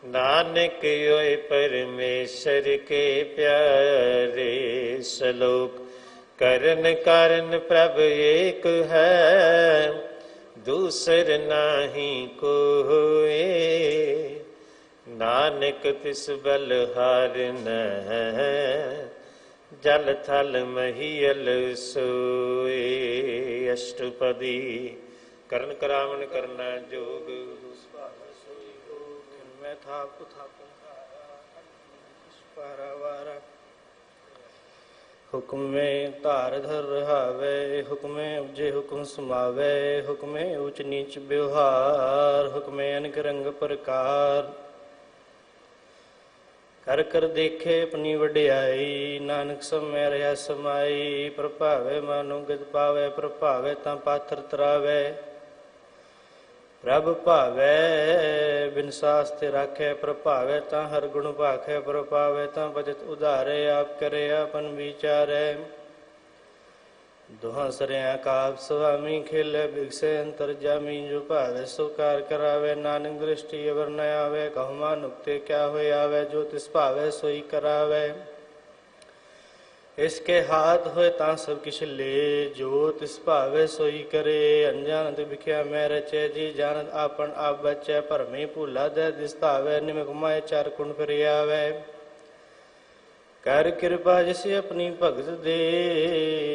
नानक योय परमेश्वर के प्यारे, श्लोक करन कारण प्रभ एक है, दूसर नाही कोई, नानक तिस बलहार न जल थल महियल सोए। अष्टपदी। करण करावन करना जोग, हुक्म में धार धर रहावे, हुक्म में उपजे हुक्म समावे, हुक्म में ऊंच नीच व्यवहार, हुक्म में अनेक रंग प्रकार, कर कर देखे अपनी वड्याई, नानक समय रहा समाई, प्रभावे मानो गद पावे, प्रभावे ता पात्र तरावे, रब भावै बिन सास्ते राखे, प्रभावे ता हर गुण भाखे, प्रभावे ता बचत उधारे, आप करे आपन विचारे, दुहां सरिया काप स्वामी खेले, बिगसे अंतर जामी, जो भावे सो कार करावे, नानक दृष्टि अवर न आवे, कहमा नुक्ते क्या होए आवे, जो तिस भावे सोई करावे, इसके हाथ होए ता सब किछ ले, जो तिस भावे सोई करे, अनजानत बिख्या मैं रचे, जी जानत आपन आप बचे, भरमी भूला दे दिस धावे, निमक माए चार कुंड फिर आवे, कर कृपा जिसे अपनी भगत दे,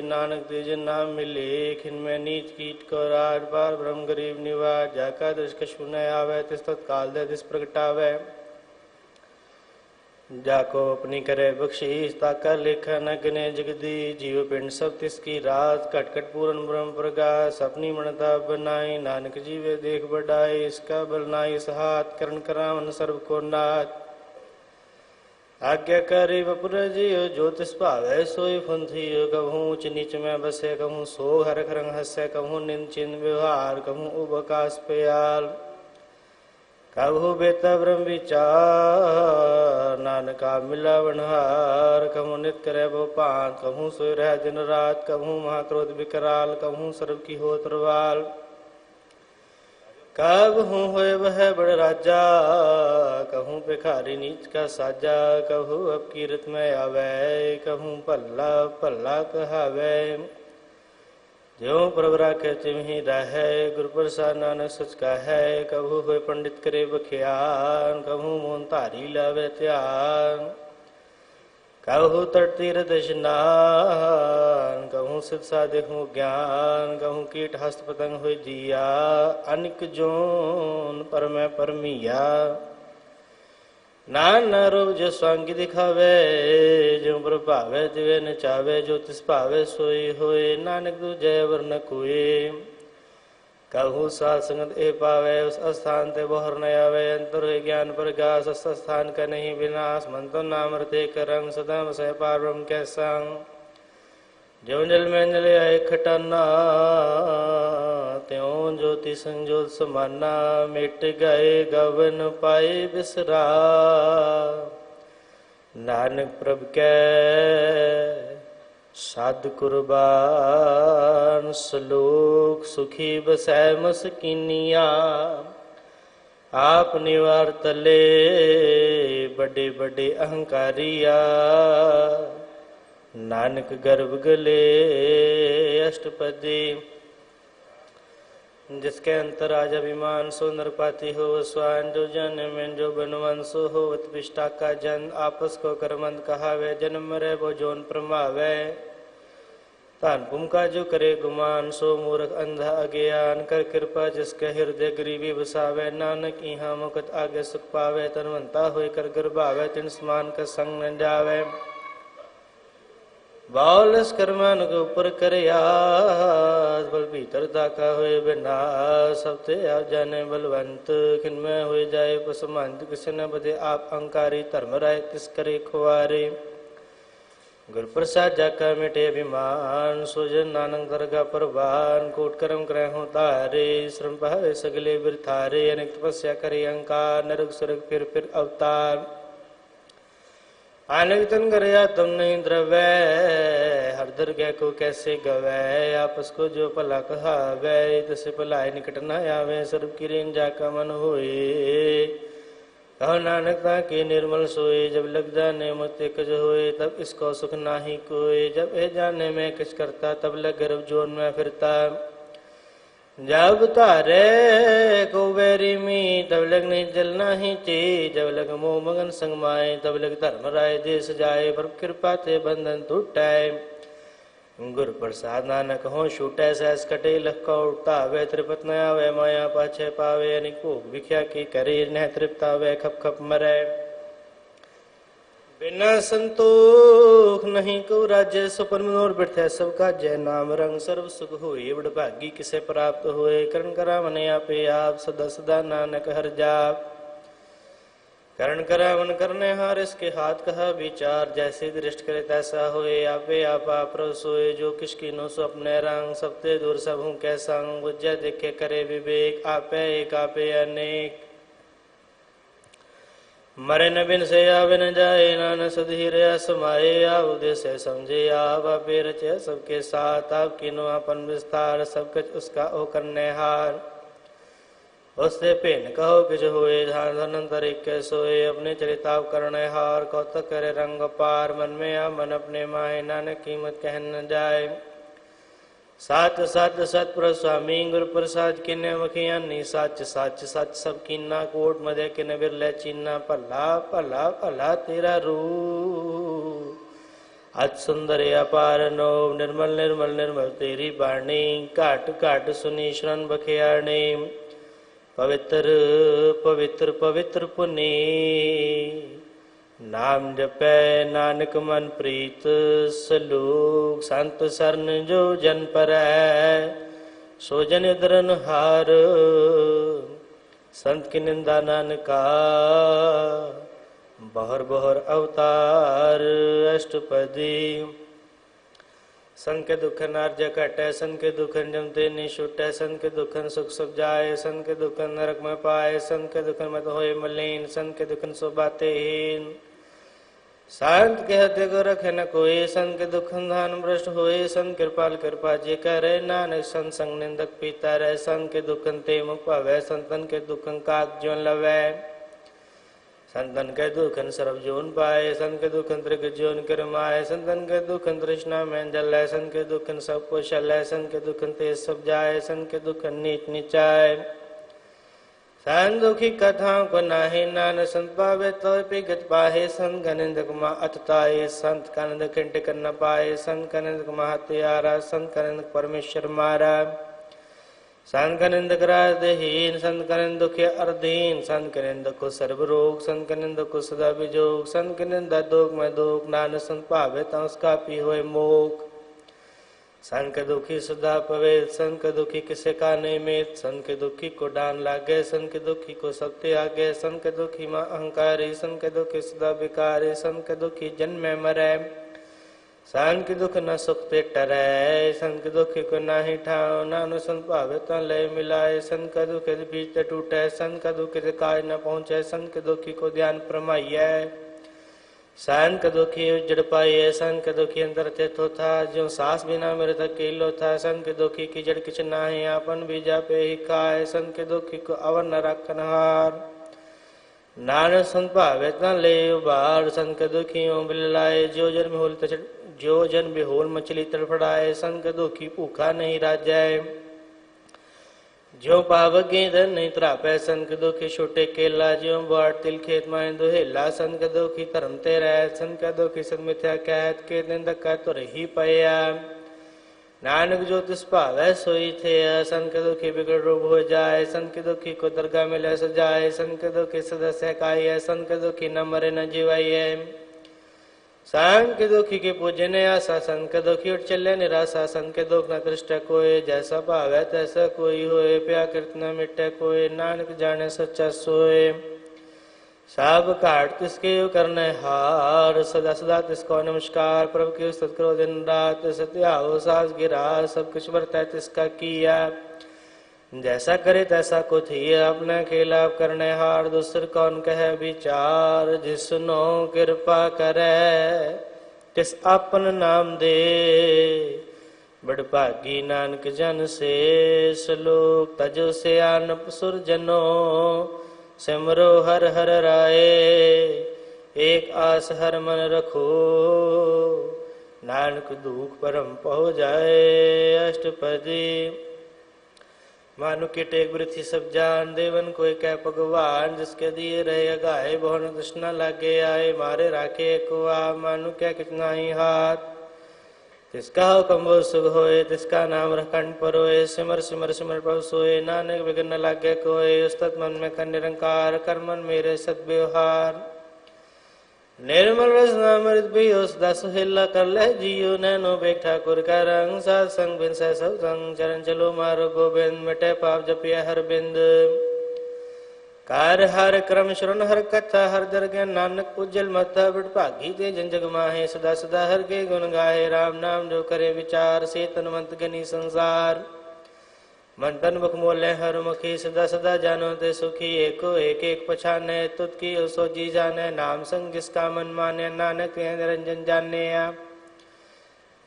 नानक ते जन नाम मिले। खिन में नीच कीट को राज, बार ब्रह्म गरीब निवाज। जाका दृश कछु न आवे, तिस तत्काल दे तिस प्रगटावे। जाको अपनी करे बख्शीश, ताका लेखा न गिने जगदी। जीव पिंड सब तिसकी रात, कट कट पूरन ब्रह्म प्रकाश। अपनी मनता बनाई, नानक जीवे देख बढ़ाई। इसका बल नाई सहात, करण करावन सर्व को नाथ। आज्ञाकारी वपुर जियो, जो तिस भावै सोई फुंथियो। कहूँ उच नीच में बसे, कहूँ सो हर खरंग हस्से। कहूँ निंद चिन्ह व्यवहार, कहूँ उबकाश प्याल। कहूँ बेता ब्रह्म विचार, नानका मिला वनहार। कहूँ नित करे वो पांत, कहूँ सोई रह दिन रात। कहूँ महाक्रोध विकराल, कहूँ सर्व की हो तरवाल। कहूँ होए वह बड़ राजा, कहूँ भिखारी नीच का साजा। कहूँ अब कीरत में आवे, कहूँ भला भला कहावे। ज्यों प्रभ राखे तिमहि रहे, गुरु प्रसाद नानक सच का है। कहूँ होए पंडित करे बख्यान, कहूँ मोन धारी लावे ध्यान। कहूँ तट तीरथ स्नान, कहूँ सिद्ध साधे हो ज्ञान। कहूँ कीट हस्त पतंग हो जिया, अनिक जोन पर मैं परमिया। नाना रूप जो स्वांगी दिखावे, जो प्रभावे दिवे नचावे। जो तिस भावे सोई होए, नानक दूजय वर्ण कोय। कहूँ साध संगत ए पावे, उस स्थान ते बोहर न आवे। अंतर हुए ज्ञान प्रकाश, अस स्थान का नहीं विनाश। मन तो नाम रते करंग, सदा सह पार ब्रह्म के संग। जो जल में जले आए खटाना, त्यों ज्योति संजोत समाना। मिट गए गवन पाए बिसरा, नानक प्रभ के साध कुर्बान। सलोक सुखी बसै मसकीनिया, आप निवार तले बड़े बड़े अहंकारिया। नानक गर्भ गले अष्टपदी, जिसके अंतर आज अभिमान। सो नरपाति हो स्वान, जो जन में जो बनवंशो हो। उत्पिष्टा का जन, आपस को करमंद कहावे। जन्म मरे वो जोन प्रमावे, तान पुम का जो करे गुमान। सो मूर्ख अंधा अज्ञान, कर कृपा जिसके हृदय गरीबी बसावे। नानक इहाँ मुकत आगे सुख पावे, तनवंता होय कर गर्भावे। तिन समान का संग न जावे, बावलस कर्मान के ऊपर करयास। बल भीतर ताका हुए विनाश, सब ते आप जाने बलवंत। खिनमें हुए जाए पसमंत, किसी न बदे आप अंकारी। धर्म राय तिस करे खुआरे, गुरु प्रसाद जाका मिटे अभिमान। सोजन नानक दरगा परवान, कोट करम करे हो तारे। श्रम पावे सगले बिरथारे, अनेक तपस्या करे अहंकार। नरक सुरग फिर अवतार, आनक तन करया तुम नहीं द्रवै। हर दरगह को कैसे गवै, आपस को जो भला कहावै। तसे भलाए निकट न आवे, सर्व की रेन जाका मन होए। कहो नानक ताके निर्मल सोए, जब लग जाने मोते कज होए। तब इसको सुख नाही कोय, जब ए जाने में किस करता। तब लग गर्भ जोन में फिरता, जब तारे को बेरी मी। तब लग नहीं जलना ही ची, जब लग मोह मगन संग माए। तब लग धर्म राय देश जाए, पर कृपा ते बंधन टूटाए। गुरु प्रसाद नानक हो छूटे, सहस कटे लख को उठावे। त्रिपत न आवे माया पाछे पावे, अनिक भोग विख्या की करे। न तृप्तावे खप खप मरे, बिना संतोख नहीं को राज्य। सुपन मनोर बिठे सबका जय, नाम रंग सर्व सुख होए। बड़ भागी किसे प्राप्त होए, करण करावन आपे आप। सदा सदा नानक हर जाप, करण करावन करने हार। इसके हाथ कहा विचार, जैसे दृष्ट करे तैसा होए। आपे आप सोए, जो किसकी नो सो अपने रंग। सबते दूर सब हूँ कै संग, बुझे देखे करे विवेक। आपे एक आपे अनेक, मरे न बिन से आवे न जाए। नान सुधीर समाये, आप उद्देश्य समझे। आप आपे रचे सबके साथ, आप किनो अपन विस्तार। सब कुछ उसका ओ करने हार, उससे पेन कहो किछ होए। धान धनंतर एक सोए, अपने चरिताव करने हार। कौतक करे रंग पार, मन में आ मन अपने माए। नानक कीमत कहन न जाए, साच सच सतपुर स्वामी। गुरु प्रसाद किन्ने मखियानी, सच सच सच सब कीना। कोट मदे किन बिरले चीना, भला भला भला तेरा रूप। अत सुंदर अपार नो निर्मल निर्मल निर्मल तेरी बाणी घाट घाट सुनी शरण बखियाणी पवित्र पवित्र पवित्र पुनी नाम जपै नानक मन प्रीत सलूक संत सरन जो जन परੈ सो जन उदरन हार संत की निंदा नानका बहर बहर अवतार अष्टपदी संत के दुखन आर्य कटै संत के दुखन जमते निछुटै संत के दुखन सुख सुख जाए संत के दुखन नरक में पाए संत के दुखन मत होए मलिन संत के दुखन शोभाते हीन संत के हृदय को रखे न कोई संत के दुखन धान भ्रष्ट होए संत कृपाल कृपा जे करे नानक संत संग निंदक पीता रहे संत के दुखन ते मुख पावै संतन के दुखन काक ज्यों लवै संतन के दुखन सर्व जोन पाए संत के दुखन त्रिग जोन करमाए संतन के दुखन तृष्णा में जल है संत के दुखन सब कुशल है संत के दुखन तेज सब जाए संत के दुखन नीच नीचाए संत दुखी कथाओं को नाहि नान संत पावे तो पिगत पाहे संत का निंदक मा अतताए संत का निंदक खिंट कर न पाए संत का निंदक महत्यारा संत का निंदक परमेश्वर मारा संत का निंदक राजहीन संत का निंदक अर्धहीन संत के निंदक को सर्व रोग संत के निंदक को सदा विजोग संत के निंदा दोग में दोग नान संत पावे तो उसका पी होए मोक संत के दुखी सदा पवेत संत के दुखी किसे का निमित संत के दुखी को डान लागे संत के दुखी को सत्य आगे संत के दुखी मां अहंकारी संत के दुखी सदा विकारी संत के दुखी जन्म में मरे संत के दुख न सुख पे टरै संत के दुख को नाही ठाव नानु संत पावे तो लय मिलाए संत का दुख बीच टूटे संत का दुख काय न पहुँचे संत के दुखी को ध्यान प्रमाइय संत का दुखी उजड़ पाइए संत के दुखी अंतर चेतो था जो सांस बिना मेरे तक केलो था संत के दुखी की जड़ किछ नाही आपन बीजा पे ही खाए संत के दुखी को अवर न रखन हार नानक संत पावे तो ले उबार संत के दुखियों बिलाए जो जन बेहोल मछली तड़फड़ाए संत के दुखी भूखा नहीं राजाए जो पावगे धन नहीं त्रापै संत के दुखी छोटे केला जो बाट तिल खेत माए दुहेला संत के दुखी धर्मते रह संत के दुखी सद मिथ्या कहत के दिन धक्का तो रही पया नानक जो तिस पावै सोई थे संत के दुखी बिगड़ रूप हो जाए संत के दुखी को दरगाह में ले सजाए संत के दुखी सदस्य काये संत के दुखी न मरे न जीवाइए संत के दुखी के पूजने आशा संत के दुखी उठ चले निराशा संत के दुख न दृष्ट कोई जैसा भावे तैसा कोई होए प्या कृत न मिटे कोई नानक जाने सच्चा सोए सब काट तिसके करने हार सदा सदा तिसको नमस्कार प्रभु की स्तुति करो दिन रात सत्या हो सास गिरा सब कुछ बरता तिसका किया जैसा करे तैसा को थी अपने खिलाफ करने हार दूसर कौन कहे विचार जिसनो कृपा करे तिस अपन नाम दे बड़ भागी नानक जन से श्लोक तजो से आनप सुर जनो सिमरो हर हर राय एक आस हर मन रखो नानक दुख परम पहो जाए अष्टपदी मानु के टेक वृथि सब जान देवन कोई कह भगवान जिसके दिए रहे गाये बहुन तृष्णा लागे आए मारे राखे को आ मानु क्या कितना ही हाथ तिसका हुक्म वो सुख होए तिसका नाम रखंड परोए सिमर सिमर सिमर प्रभु सोए नानक विघ्न न लागे कोए उस्तत मन में कर निरंकार कर मन मेरे सद्व्यवहार निर्मल रसनामृत भी उस दस हिल्ला कर ले जियो नैनो बेग ठाकुर का रंग सात संग बिन सह सब संग चरण चलो मारो गोविंद मिटे पाप जपिया हर बिंद कार हर क्रम श्रवण हर कथा हर दरगह नानक उज्जवल मथा बिट भागी ते जन जग माहे सदा सदा हर के गुण गाहे राम नाम जो करे विचार से तनवंत गनी संसार मन तन मुख मोले हर मुखी सदा सदा जानो ते सुखी एको एक एक पछाने तुत की सो जी जाने नाम संग जिसका मन माने नानक निरंजन जाने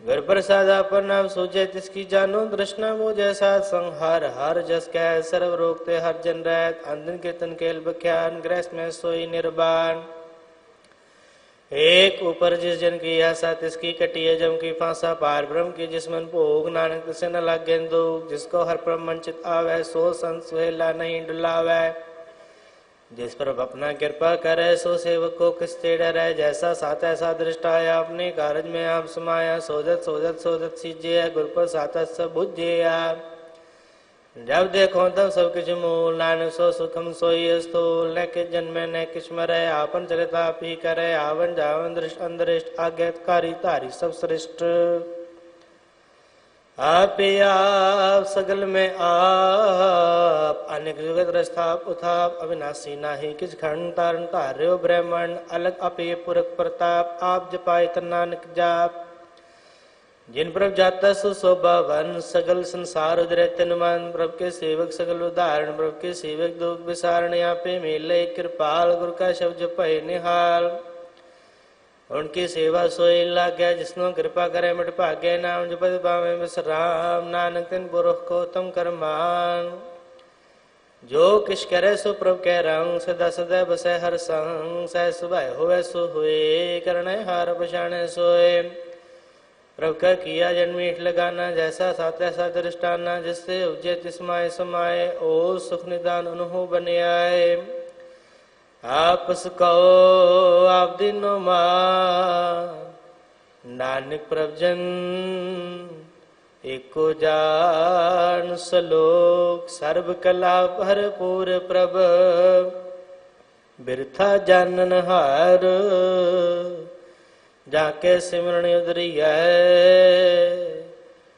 घर प्रसाद पर नाम सूझे तिसकी जानो दृष्णा वो जैसा संहार हर जस कह सर्व रोकते हर जन रहत अंधन कीर्तन केल बख्यान ग्रस्त में सोई निर्बाण एक ऊपर जिस जन की आशा तिसकी कटिए जम की फांसा पार ब्रह्म की जिस मन भोग नानक तिसे न लागे दुख जिसको हर परम वंचित आवे सो संत सुहेला नहीं डुलावे जिस पर अपना कृपा करे सो सेवक को किस ते डरे। जैसा साथ ऐसा दृष्टाया अपने कारज में आप समाया। सोजत सोजत सोजत सीजिए गुर पर सातत सब बुझिया। जब देखो तब सब किछ मूल नानक सो सुखम सोई स्थूल। न किस जन्मे न किछ मरे आपन चरित आप ही करे। आवन जावन दृष्ट अंदरिष्ट आज्ञाकारी तारी सब श्रेष्ठ। आप सगल में आप अनेक जुगत रस्थाप उथाप अविनाशी नाही किस खंड तारण तार्यो ब्रह्मंड अलग अपे पुरख प्रताप। आप जपाए तन नानक जाप जिन प्रभ जाता सुशोभा वन सगल संसार उदरे तिन मन। प्रभ के सेवक सगल उदाहरण प्रभ के सेवक दुख विसारण। आपे मेले कृपाल गुरु का शब्द जपय निहाल। उनकी सेवा सोई लाग्या जिसनो कृपा करे मिट भाग्य। नाम जपत पावे विश्राम नानक तिन पुरख को तम करमान। जो किश करे सो प्रभ के रंग सदा सदा बसै हर संग। सह सुभय होवे सो हुए करने हार पछाणे सोए। प्रभ का किया जन्मीठ लगाना जैसा साथ ऐसा दृष्टाना। जिससे उज्जै तिसमाय समाये ओ सुख निदान उन्हों बने आए। आपस कहो आप दिनो मां नानक प्रभजन एको जान सलोक। सर्व कला भरपूर प्रभ बिरथा जानन हार। जाके सिमरन उदरिया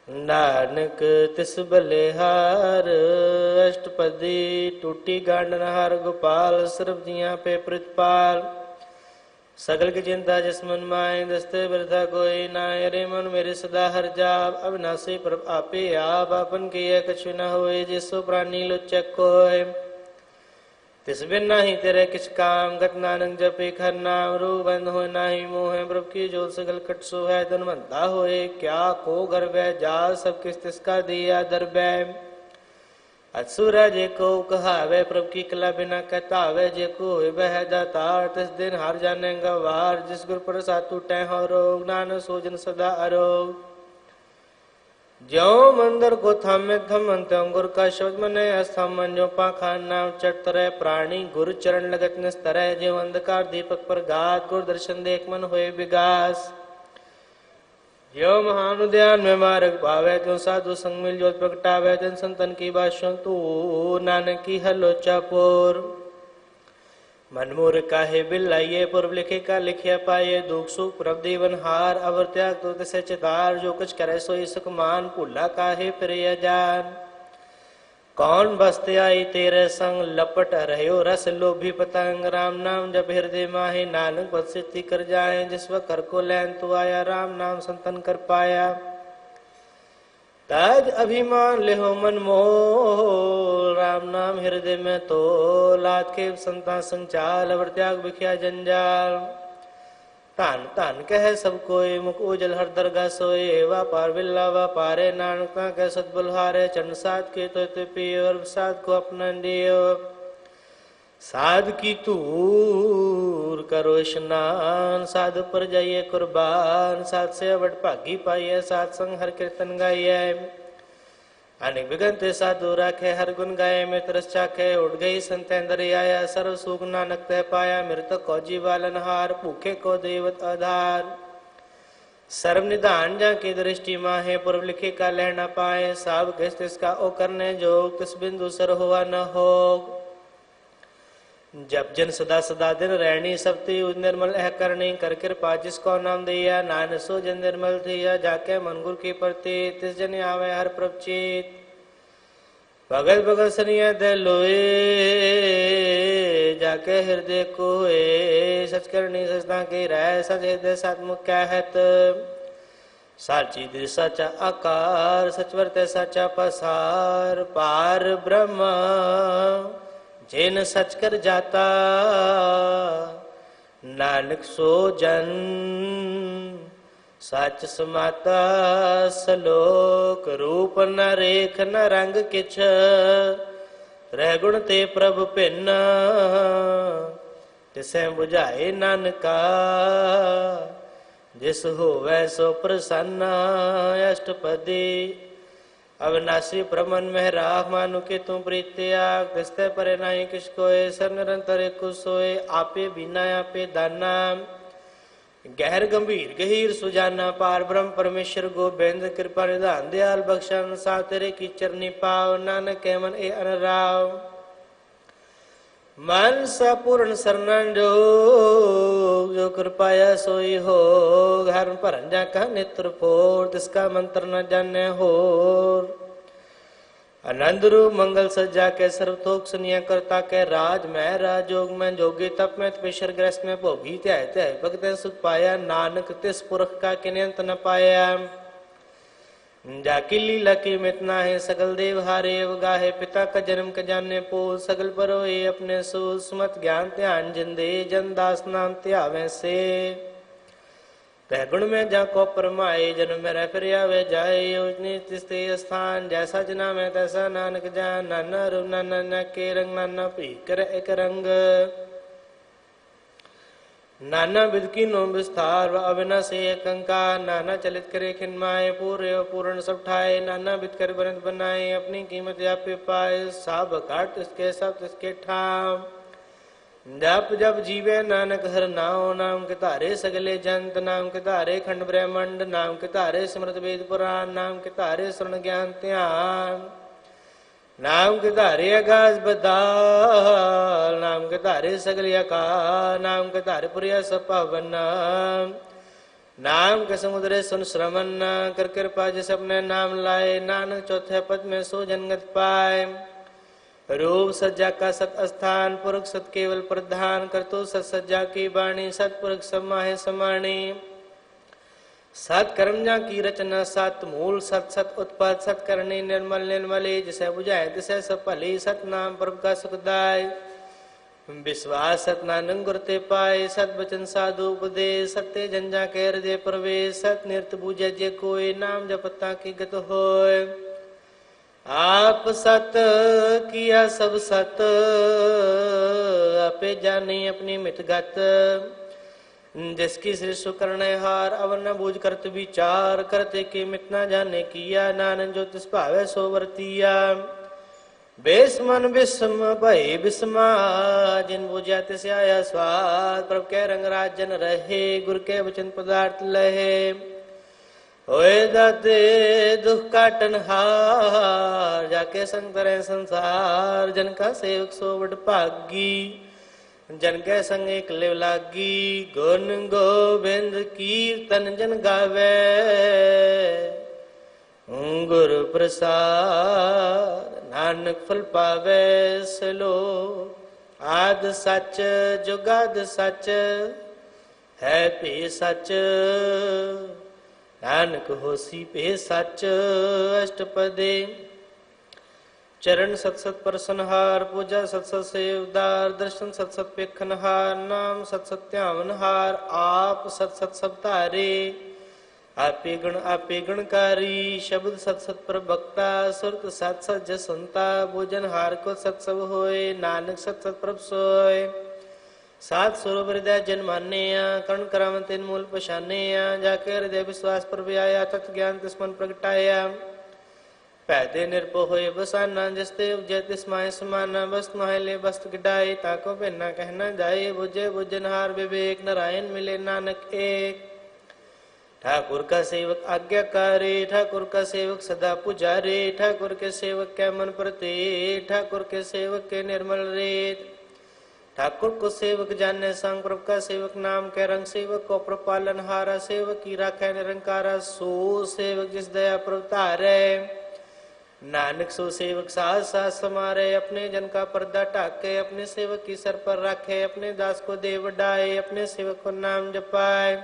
नानक तिस बलिहार। अष्टपदी टूटी गांडनहार गोपाल। सर्व जिया पे प्रतिपाल सगल की चिंता जिस मन माए। दस्ते वृथा कोई नाय रे मन मेरे सदा हर जाप। अविनाशी प्रभ आपे आप आपन किया कछु न होए। जिसो प्राणी लोचक कोय तिस बिन नाही तेरे किछ काम। गत नानक जपे खर नाम रू बंद हो नाही मोह। प्रभ की जोत सगल कट सो है धनवंता होए। क्या को गर्भै जा सब किस तिसका दिया दरबै। असुर जे को कहावे प्रभ की कला बिना कहतावे। जे को होए बह दातार तिस दिन हार जाने गवार। जिस गुर पर सातु टै हो रोग नानक सोजन सदा अरोग। ज्यो मंदिर को थामे थम अंत्यम गुर का शब्द मने अस्थामन। जो पाखा नाम चट तरह प्राणी गुरु चरण लगत निस्तरह। ज्यो अंधकार दीपक पर गात गुर दर्शन देख मन होए विगास। ज्यो महान उद्यान में मार्ग पावे त्यों साधु संग मिल जोत प्रगटावे। तिन संतन की बाशों तू नानक की हलोचा पोर। मनमोर काहे बिलाइये पूर्व लिखे का लिखिया पाए। दुख सुख प्रभ देवन हार अवर त्याग तो तिसे चितार। जो कुछ करे सोई सुख मान भूला काहे प्रिय जान। कौन बसते आई तेरे संग लपट रहो रस लोभी पतंग। राम नाम जब हृदय माहे नानक बद सिद्धि कर जाए। जिस वक्त कर को लैन तू आया राम नाम संतन कर पाया। ताज अभिमान लेहो मन मोल राम नाम हृदय में तो। लात के संता संचाल अवर त्याग बिख्या जंजाल। तान तान कह सब कोई मुख उजल हर दरगाह सोए। वा पार बिल्ला वा पारे नानकता कह सतबुलहारे। चंड साध के तो पियो और साध को अपना दियो। साध की तूर करो स्नान साध पर जाइए कुर्बान। साध से अवट भागी पाइए साध संग हर कीर्तन गाइए। अनेक विघ्न साधु राखे हर गुण गाये। में तरस चाखे उठ गई संत आया। सर्व सुख नानक तह पाया। मृतक को जीवालन हार भूखे को देवत आधार। सर्व निदान जा की दृष्टि माहे पूर्व लिखे का लह न पाए। साब किस तिसका ओ करने जोग तिस बिंदु सर हुआ न हो। जब जन सदा सदा दिन रहनी सप्ती निर्मल है करनी। कर कृपा जिसको नाम दिया नान सो जन निर्मल थिया। जाके मन गुर की प्रति तिस जन आवे हर प्रभचित। भगत भगत सनिया दे लोए जाके हृदय को सच करनी सचता की रह। सच हृदय सतमुख क्या है साची दृढ़ साचा आकार। सच वर्ते साचा पसार पार ब्रह्म जिन सच कर जाता। नानक सो जन सच समाता। सलोक रूप न रेख न रंग किछ। रह गुण ते प्रभ भिन्न तिसे बुझाए नानका। जिस होवै सो प्रसन्न। अष्टपदी अविनाशी प्रमन में राख मानु के तुम प्रीत्या किस्ते परे नाई किस कोय सर निरंतर एक सोए आपे बिना आपे दाना गहर गंभीर गहीर सुजाना पार ब्रह्म परमेश्वर गोबिंद कृपा निधान दयाल बख्शन सा तेरे की चरनी पाव नानक के मन ए अनराव मन सा पूर्ण शरण जो कृपाया सोई हो घर पर का नेत्र फोर तिसका मंत्र न जाने हो आनंद रूप मंगल सज्जा के सर्वतोक सुनिया करता के राज में राजयोग में जोगी तप में तपेश्वर ग्रस्त में भोगी त्याय भक्त सुख पाया नानक तिस पुरख का किन्यंत न पाया जाकी लीला की मितना है सकल देव हारे गाहे पिता का जन्म का जाने पोल सकल परोए अपने सूल सुमत ज्ञान ध्यान जिंदे जन दास नाम त्यावे से तह गुण में जा को परमाए जन्म में रह फिर आवे जाए योजनी तिस्ते स्थान जैसा जना में तैसा नानक जान नाना रूप नाना के रंग नाना पी कर एक रंग नाना विध की नो विस्तार व अविनाशी कंकार नाना चलित करे खिन्माए पूरे पूर्ण सब ठाए नाना विध कर बनत बनाए अपनी कीमत आप पाए साब काट इसके सब इसके ठाम जप जप जीवे नानक हर नाम नाम के तारे सगले जंत नाम के तारे खंड ब्रह्मंड नाम के तारे स्मृत वेद पुराण नाम के तारे स्वर्ण ज्ञान ध्यान नाम के तारे आकाश बदाल नाम के तारे सगल आकार नाम के तारे पुरिया सपावन नाम के समुद्र सुन श्रवण कर कृपा जिस अपने नाम लाए नानक चौथे पद में सो जनगत पाए रूप सज्जा का सत स्थान पुरुष सत केवल प्रधान कर तो सत सज्जा की वाणी सतपुरुष समाहे समाणी सत कर्मजा की रचना सत मूल सत सत उत्पाद सत करणी निर्मल निर्मले जिसे बुझाए तिसे सब भले सत नाम प्रभु का सुखदाय विश्वास सत नानक गुरते पाए सत वचन साधु उपदेश सत्य जंजा के हृदय प्रवेश सत निर्त बुझे जे कोई नाम जपता की गत होय आप सत किया सब सत आपे जाने अपनी मितगत जिसकी सृष्टि करने हार अवर न बूझ करत विचार करते कि मित न जाने किया नानक जो तिस भावे सो वर्तिया बेस मन विषम भय विषमा जिन बुझा तिस आया स्वाद प्रभु के रंग राजन रहे गुरु के वचन पदार्थ लहे होए दाते दुख काटन हार जाके संग तरह संसार जन का सेवक सो बड़ भागी जन के संग एक लिव लागी गुण गोविंद कीर्तन जन गावे गुरु प्रसाद नानक फल पावे सलो आद सच जुगाद सच है पे सच नानक होसी पे सच अष्टपदे चरण सत सत प्रसन्नहार पूजा सत सत सेवदार दर्शन सत सत पेखनहार नाम सत सत्यावनहार आप सत सत सब तारे आपे गणकारी शब्द सत सत प्रभक्ता सुरत सत सत जसंता भोजन हार को सत सब होए नानक सत सत प्रभ सोए सात स्वरूप हृदय जन माने कर्ण कराम तीन मूल पशाने जाके हृदय विश्वास पर आया तत् ज्ञान तिस्मन प्रगटाया पैदे निर्भो होए बसाना जस्ते उपजय तिस्माय समाना वस्त महले वस्त गिडाए ताको पहना कहना जाए बुझे बुझनहार विवेक नारायण मिले नानक एक ठाकुर का सेवक आज्ञाकारी ठाकुर का सेवक सदा पुजारी ठाकुर के सेवक के मन प्रति ठाकुर के सेवक के निर्मल रेत ठाकुर को सेवक जानने संग प्रभु का सेवक नाम के रंग सेवक को प्रपालन हारा सेवक की राखे निरंकारा सो सेवक जिस दया प्रभु तारे नानक सो सेवक सास सास समारे अपने जन का पर्दा टाके अपने सेवक की सर पर रखे अपने दास को दे बढ़ाए अपने सेवक को नाम जपाए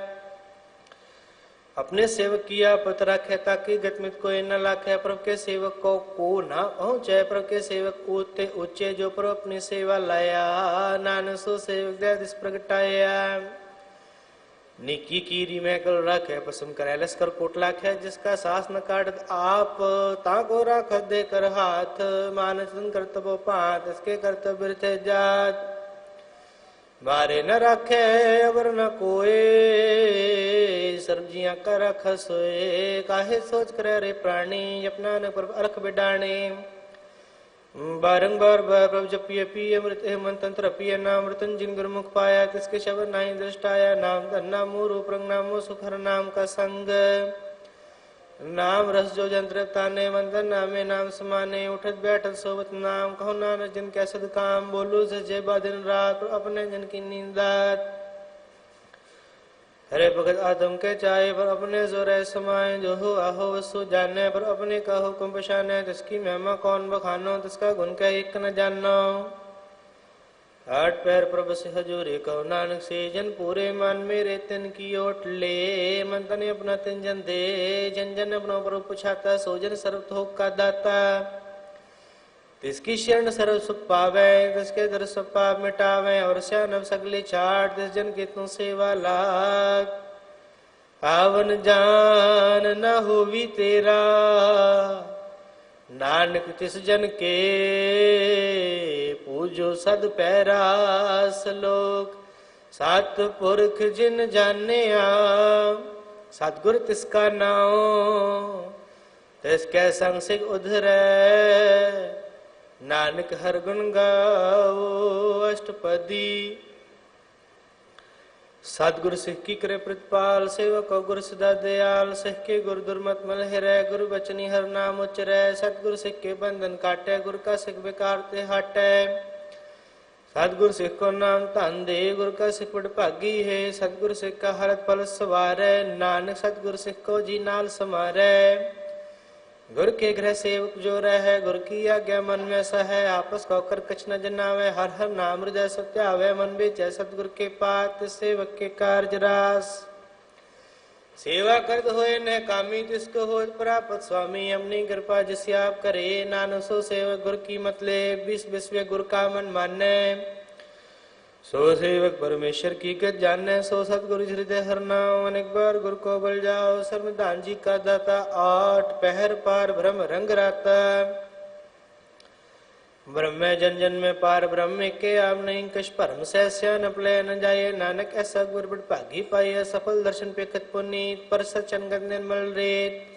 अपने सेवक किया पत रखे ताकि गतमित कोई न लाखे प्रभु के सेवक को ना पहुंचे प्रभु के सेवक ऊंचे ऊंचे जो प्रभु अपनी सेवा लाया नानक सो सेवक दयादिस प्रगटाया निकी कीरी में कल रखे पसंद करे लस्कर कोट लाखे जिसका सास न काटत आप ताको राख दे कर हाथ मानसन कर्तव्य पात इसके कर्तव्य थे जात बारे न राखे अवर न कोए, सर्व जिया का रखा सोए। काहे सोच करे रे प्राणी, अपना न पर अर्ख बिडाणे। बारंबार प्रभु जपिए पिए अमृत मन तंत्र पिए नाम रतन जिन गुरमुख पाया, तिसके शब्द नहीं दृष्टाया। नाम धन्ना मुँह रूप रंग नामो सुखर नाम का संग। नाम रस जो जंत्र ताने मंत्र नामे नाम समाने। उठत बैठत सोवत नाम कहो नानक जिन कै सद काम। बोलू सजे बा दिन रात अपने जन की नींदात। हरे भगत आदम के चाहे पर अपने जो रह समाये। जो हो आहो वसु जाने पर अपने का हुक्म पछाने। जिसकी महिमा कौन बखानो, तिसका गुण कह एक न जानो। आठ पैर प्रभु से हजूरी कहो नानक से, जन पूरे मान मेरे तिन की ओट ले। मन तने अपना तिन जन दे, जन जन अपना प्रभु पुछाता। सो जन सर्व थोक का दाता, तिसकी शरण सर्व सुख पावे। तिसके दर सब पाप मिटावे, और स्यानव सगली छाट। तिस जन की तू सेवा लाग, पावन जान न होवी तेरा। नानक तिस जन के पूजो सद पैरा। श्लोक सात पुरख जिन जानिया, सतगुर तिसका नाम। तिसके संग सिख उधरै, नानक हर गुण गाओ अष्टपदी। सतगुरु सिख की करे प्रतिपाल, सेवक गुरु सदा दयाल। सिख के गुरु दुर्मत मल हिरै, गुरु बचनी हर नाम उचरै। सतगुरु सिख के बंधन काटै, गुरु का सिख बेकार ते हटै। सतगुरु सिख को नाम धन दे, गुरु का सिख बड़ भागी है। सतगुरु सिख का हरत पल सवारै, नानक सतगुरु सिख को जी नाल समारै। गुर के गृह सेवक जो रह, गुर की आज्ञा मन में सह। आपस कौकर कछ न जनावे, हर हर नाम हृदय सत्यावे। मन बेचै सतगुर के पात, सेवक के कार्य रास। सेवा करत होए न कामी, तिसको होत प्राप्त स्वामी। अपनी कृपा जिस आप करे, नानक सो सेवक गुर की मत ले। विश्व विश्व गुर का मन मानै, सो सेवक परमेश्वर की गत जाने। सो सतगुरु हृदय हर नाम, अनेक बार गुरु को बल जाओ। सर्वदान जी का दाता, आठ पहर पार ब्रह्म रंग राता। ब्रह्म जन जन में पार ब्रह्म के आप नहीं। कछ परम सहस्या न पले न जाए, नानक ऐसा गुर बड़ भागी पाए। सफल दर्शन पे कत पुनीत, पर सचंगत निर्मल रेत।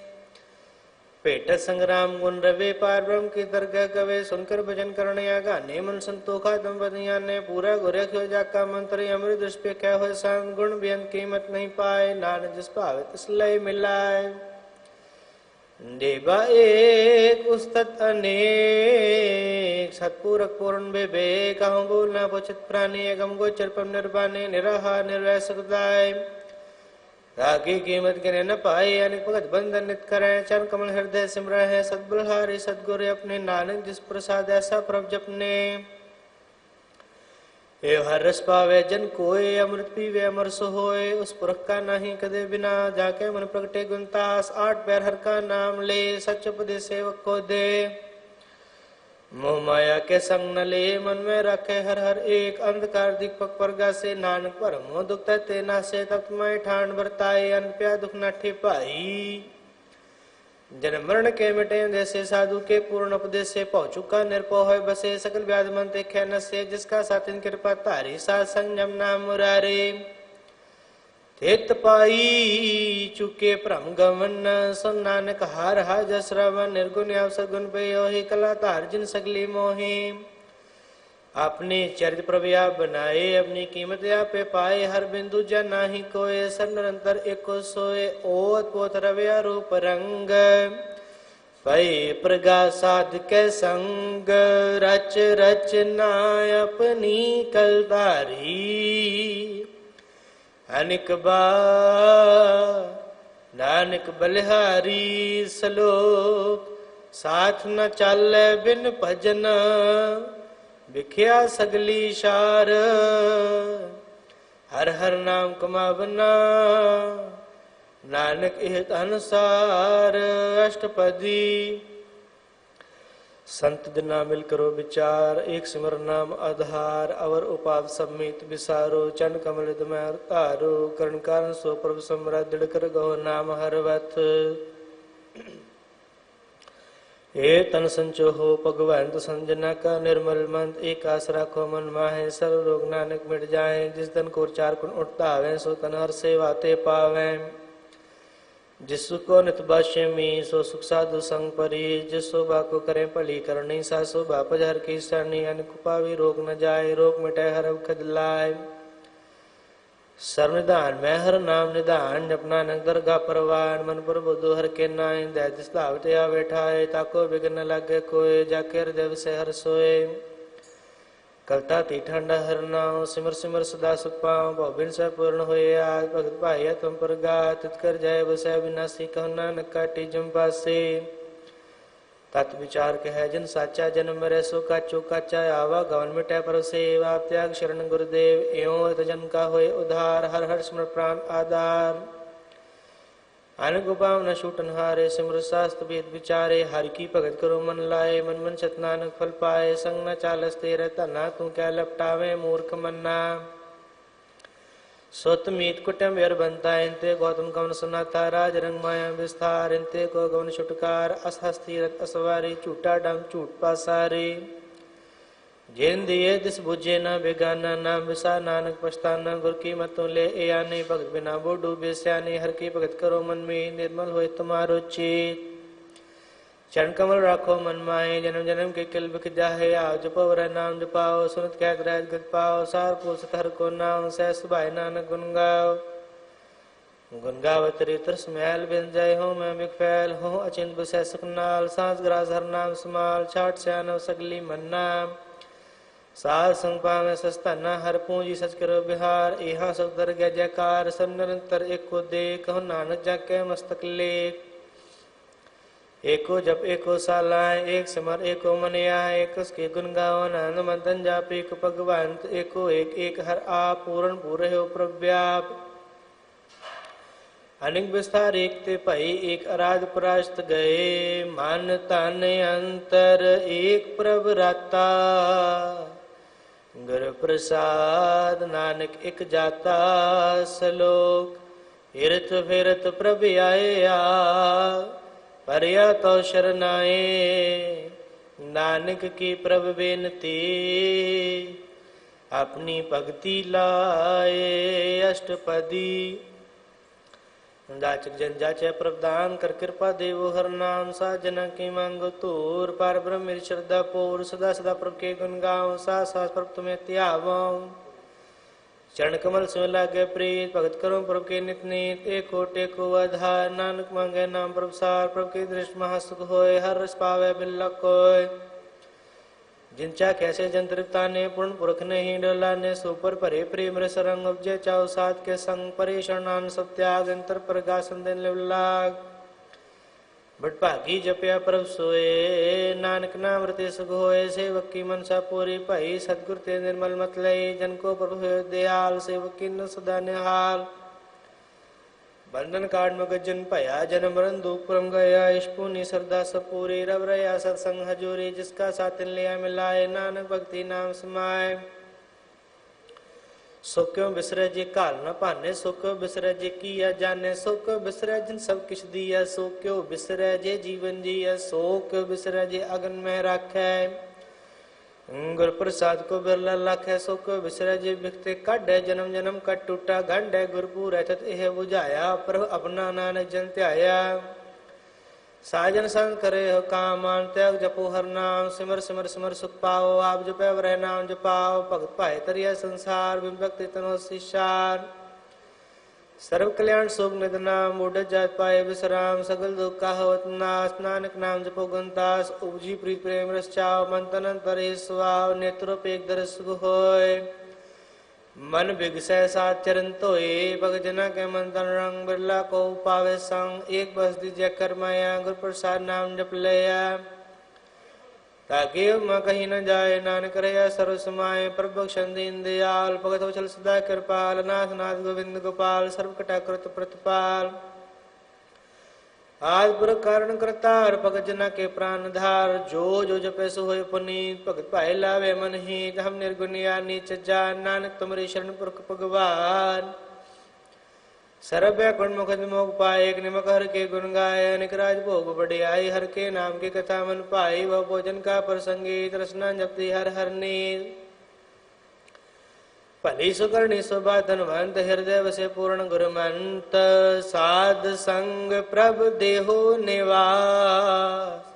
पेट संग्राम गुण रवे, पार ब्रह्म की दरगाह गवे। सुनकर भजन करने गाने, मन संतोखा दंपतिया ने। पूरा गोरख हो जाका मंत्र, अमृत दृष्ट पे क्या हो शांत। गुण बेअंत कीमत नहीं पाए, नानक जिस पावे तिस लय मिलाए। देवा एक उस्तत अनेक, सतपूरक पूर्ण बेबे। कहूँ बोलना पोचित प्राणी, अगम गोचर पम निर्वाणे। निराहा निर्वय सुखदाय, रागी कीमत गिने न पाए। अनेक भगत बंधन नित करें, चरण कमल हृदय सिमर है। सतबलहारी सतगुरु अपने, नानक जिस प्रसाद ऐसा प्रभ जपने। ए हर रस पावे जन कोय, अमृत पीवे अमर सो होए। उस पुरख का नहीं कदे बिना, जाके मन प्रगटे गुणतास। आठ पैर हर का नाम ले, सच उपदेश सेवक को दे। मोह माया के संग न ले, मन में रखे हर हर एक। अंधकार दीपक परगा से, नानक पर मोह दुख ते ना से। तब तुम्हें ठान बरताए, अन प्या दुख न ठिपाई। जन्म मरण के मिटे जैसे, साधु के पूर्ण उपदेश से। पहुँच चुका निरपो है बसे, सकल व्याध मन देखे न से। जिसका सातिन कृपा तारी, सात संयम नाम मुरारे। तेत पाई चुके भ्रम गमन, सुन नानक हार हा जस रावण। निर्गुण अवसर गुण पे योहि, कला तार जिन सगली मोहि। अपने चरित्र प्रभु बनाए, अपनी कीमत आपे पाए। हर बिंदु जन नाही कोय, सब निरंतर एको सोए। ओत पोत रव्या रूप रंग, पै प्रगा साध के संग। रच रच ना अपनी कलतारी, अनिक बार नानक बलिहारी। श्लोक साथ न चाले बिन भजन, बिख्या सगली शार। हर हर नाम कमावना, नानक इहत अनुसार। अष्टपदी संत दिना मिल करो विचार, एक सिमर नाम आधार। अवर उपाव समित विसारो, चन कमल में तारो। कर्ण कारण सो प्रभु समरा, दृढ़ कर गो नाम हरवत। ए तन संचो हो भगवंत संजना का निर्मल मंत एक आस राखो मन माहे सर्व रोग नानक मिट जाए जिस तन को चार गुण उठता आवे सो तन हर से वाते पावे जिसको नित बाष्यमी सो सुख साधु संग परी जिस शोभा को करें भली करनी सा शोभा पजहर की सरणी अनक पावी रोग न जाए रोग मिटे हर खदलाए सर्वनिधान मैं हर नाम निधान जपना नग दरगाह परवान मन पर बुद्धो हर के नाय दैत स्लावते आ बैठाए ताको विघ्न लागे कोय जाके हृदय से हर सोए कलता ती ठंडा हर नाम सिमर सिमर सदा सुख पाओ भविन से पूर्ण होए आज भगत भाई तुम पर गा तित कर जाए बसै विनाशी कहो नानक काटी जम पासे तत् विचार कह जन साचा जन्म मरे सो काचो काचा आवा गवन मिटै पर सेवा त्याग शरण गुरुदेव एवं जन का होए उधार हर हर स्मर प्राण आधार अन गोपाव न छूटन हारे सिमर शास्त्र वेद विचारे हर की भगत करो मन लाए मन मन सत नानक फल पाए संग न चालस तेरे तना तू क्या लपटावे मूर्ख मन्ना सोत मीत कुटम व्यर बनता इंते गौतम कवन सुनाता राज रंग माया विस्तार इंते को गवन छुटकार अस हस्ती रत असवारी झूठा डंग झूठ पासारी जेन दिए दिस बुझे न बेगाना नाम विसा नानक पछताना गुर की मतों ले ए आने भगत बिना बो डूबे स्याने हर की भगत करो मन में निर्मल होए तुम्हारो चित चरण कमल राखो मन माए जन्म जन्म के किल बिख जाहे आओ जपो वर नाम जपाओ सुनत कहत रहत गत पाओ सार पूसत हर को नाम सहस भाई नानक गुन गाओ गुन गावत रे तरस मैल बिन जाय हो मैं बिख फैल हो अचिंत बसै सुखनाल सांस ग्रास हर नाम समाल छाट स्यानव सगली मन्ना साल संग पावे सस्ता न हर पूंजी सच करो बिहार यहाँ सब दर गया जयकार सब निरंतर एक को दे कहो नानक जाके मस्तक लेख एको जप एको सालाए एक समर एको मन आए एक उसके गुण गाओ आनंद मंथन जाप एक भगवंत एको एक एक हर आप पूर्ण पूरे हो प्रव्याप अनेक विस्तार एक ते भई एक अराध परास्त गए मान तन अंतर एक प्रभ राता गुर प्रसाद नानक एक जाता सलोक हिरत फिरत प्रभ आए परया तो शरनाए नानक की प्रभ बेनती अपनी भक्ति लाए अष्टपदी जाचक जन जाचे प्रदान कर कृपा देवो हर नाम सा जना की मांगो तूर पार ब्रह्म मेरी श्रद्धा पूर सदा सदा प्रभ के गुण गाओ सा सा प्रभ तुम्हें त्यावो चरण कमल से लागे प्रीत भगत करो प्रभु के नित नीत एको टेको आधार नानक मांगे नाम प्रभु सार प्रभु के दृष्ट महासुख होए हर रस पावे बिल्ला कोय जिनचा कैसे जंत्रिता ने पूर्ण पुरख ने ही डोला ने सुपर परे प्रेम रस रंग उपजे चाओ साथ के संग परे शरणान सब त्याग अंतर पर गासन दिन लाग बट भागी जपया प्रभु सोए नानक नाम रते सुख होए सेवक की मनसा पूरी भई सतगुर ते निर्मल मत लई जन को प्रभु होए दयाल सेवक की न सदा निहाल बंधन काट में गजन भया जन मरण दुख परम गया इष्पुनी श्रद्धा सपूरी रव रया सत्संग हजूरी जिसका साथिन लिया मिलाए नानक भक्ति नाम समाए सुख क्यों बिसरे जे काल न पाने सुख क्यों बिसरे जे किया जाने सुख क्यों बिसरे जिन सब किछ दिया सुख क्यों बिसरे जे जीवन जिया सुख क्यों बिसरे जे अगन में राखे गुर प्रसाद को बिरला लाखे सुख क्यों बिसरे जे बिखते काढ़े जन्म जन्म का टूटा गंड है गुरपुर रहत एह बुझाया प्रभु अपना नानक जन त्याया साजन संग करे हो काम मान त्याग जपो हर नाम सिमर सिमर सिमर सुख पाओ आप जपे वह नाम जपाओ भगत पाए तरिया संसार विभक्ति तनो शिशार सर्व कल्याण सुख निध नाम उड़ जात पाए विश्राम सगल दुख का होत नाश नानक नाम जपो गुणतास उपजी प्रीत प्रेम रस चाओ मन तन अंतर स्वाव नेत्रों पे एक दर्श सुख होय मन बिगसै सात चरण तोए भगत जना के मन तन रंग बिरला को पावे संग एक बस दीजिए कर माया गुर प्रसाद नाम जप लिया ताकि माँ कहीं न जाए नानक रया सर्व समाये प्रभु दीन दयाल भगत वचल सदा कृपाल नाथ नाथ गोविंद गोपाल सर्व कटा कृत प्रतिपाल आज पुर कारण करतार भगत जना के प्राण धार जो जो जपे सो होय पुनीत भगत पाए लावे मन ही हम निर्गुणिया नीच जान नानक तुमरी शरण पुरख भगवान सरब कुंड मुखद मोग पाए एक निमक हर के गुण गाय अनिक राज भोग बड़े आई हर के नाम की कथा मन पाई वह भोजन का प्रसंगी रसना जपती हर हर नीर भली सुकर्णी शोभा धनवंत हृदय वसे पूर्ण गुरुमंत साध संग प्रभ देहो निवास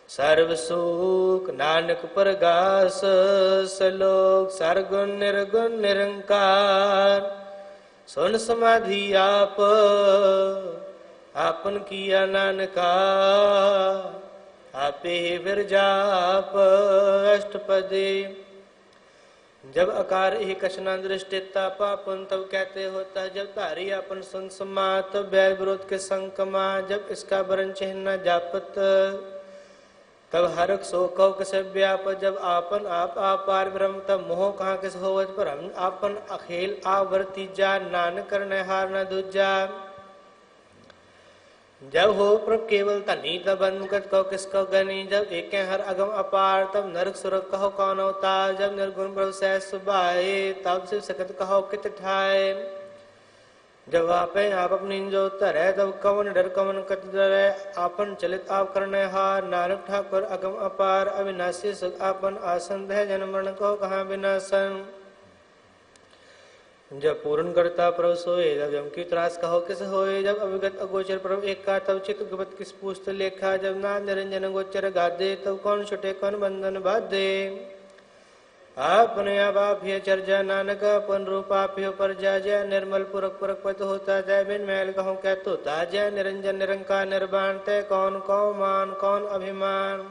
सर्व सुख नानक परगास सलोक सरगुण निर्गुण निरंकार सुन समाधि आप आपन किया नानका आपे फिर जाप अष्टपदी जब अकार ही कशना दृष्टिता पापन तब कहते होता जब तारी अपन सुन समा तब बैर विरोध के संकमा जब इसका वरण चिन्ह जापत तब हरक सो कौ किसे व्याप जब आपन आप पार ब्रह्म तब मोह कहाँ किस होवत पर हम आपन अखेल आवर्ती जा नानक करने हार न दूजा जब हो प्रभ केवल तनी तब अनुगत कहो किसको गनी जब एक हर अगम अपार तब नरक सुरक कहो कौन अवतार जब निर्गुण प्रभु सह सुबाए तब शिव सकत कहो कित ठाए जब आपे आप अपनी जो तरह तब कवन डर कवन कत डरे आपन चलित आप करने हार नानक ठाकुर अगम अपार अविनाशी सुख आपन आसन है जन्म मरण को कहाँ विनाशन जब पूर्ण करता प्रभु सोए जब जम की त्रास कहो किस होए जब अविगत अगोचर प्रभु एक का तब चित्त गवत किस पूछत लेखा जब ना निरंजन गोचर गादे तब कौन छुटे कौन बंधन बाधे आपने आप ही चर्चा नानक अपन रूप आप ही पर जा जय निर्मल पुरख पुरख पद होता जय बिन मैल कहूँ कह तो जय निरंजन निरंकार निर्वाण तय कौन कौन मान कौन अभिमान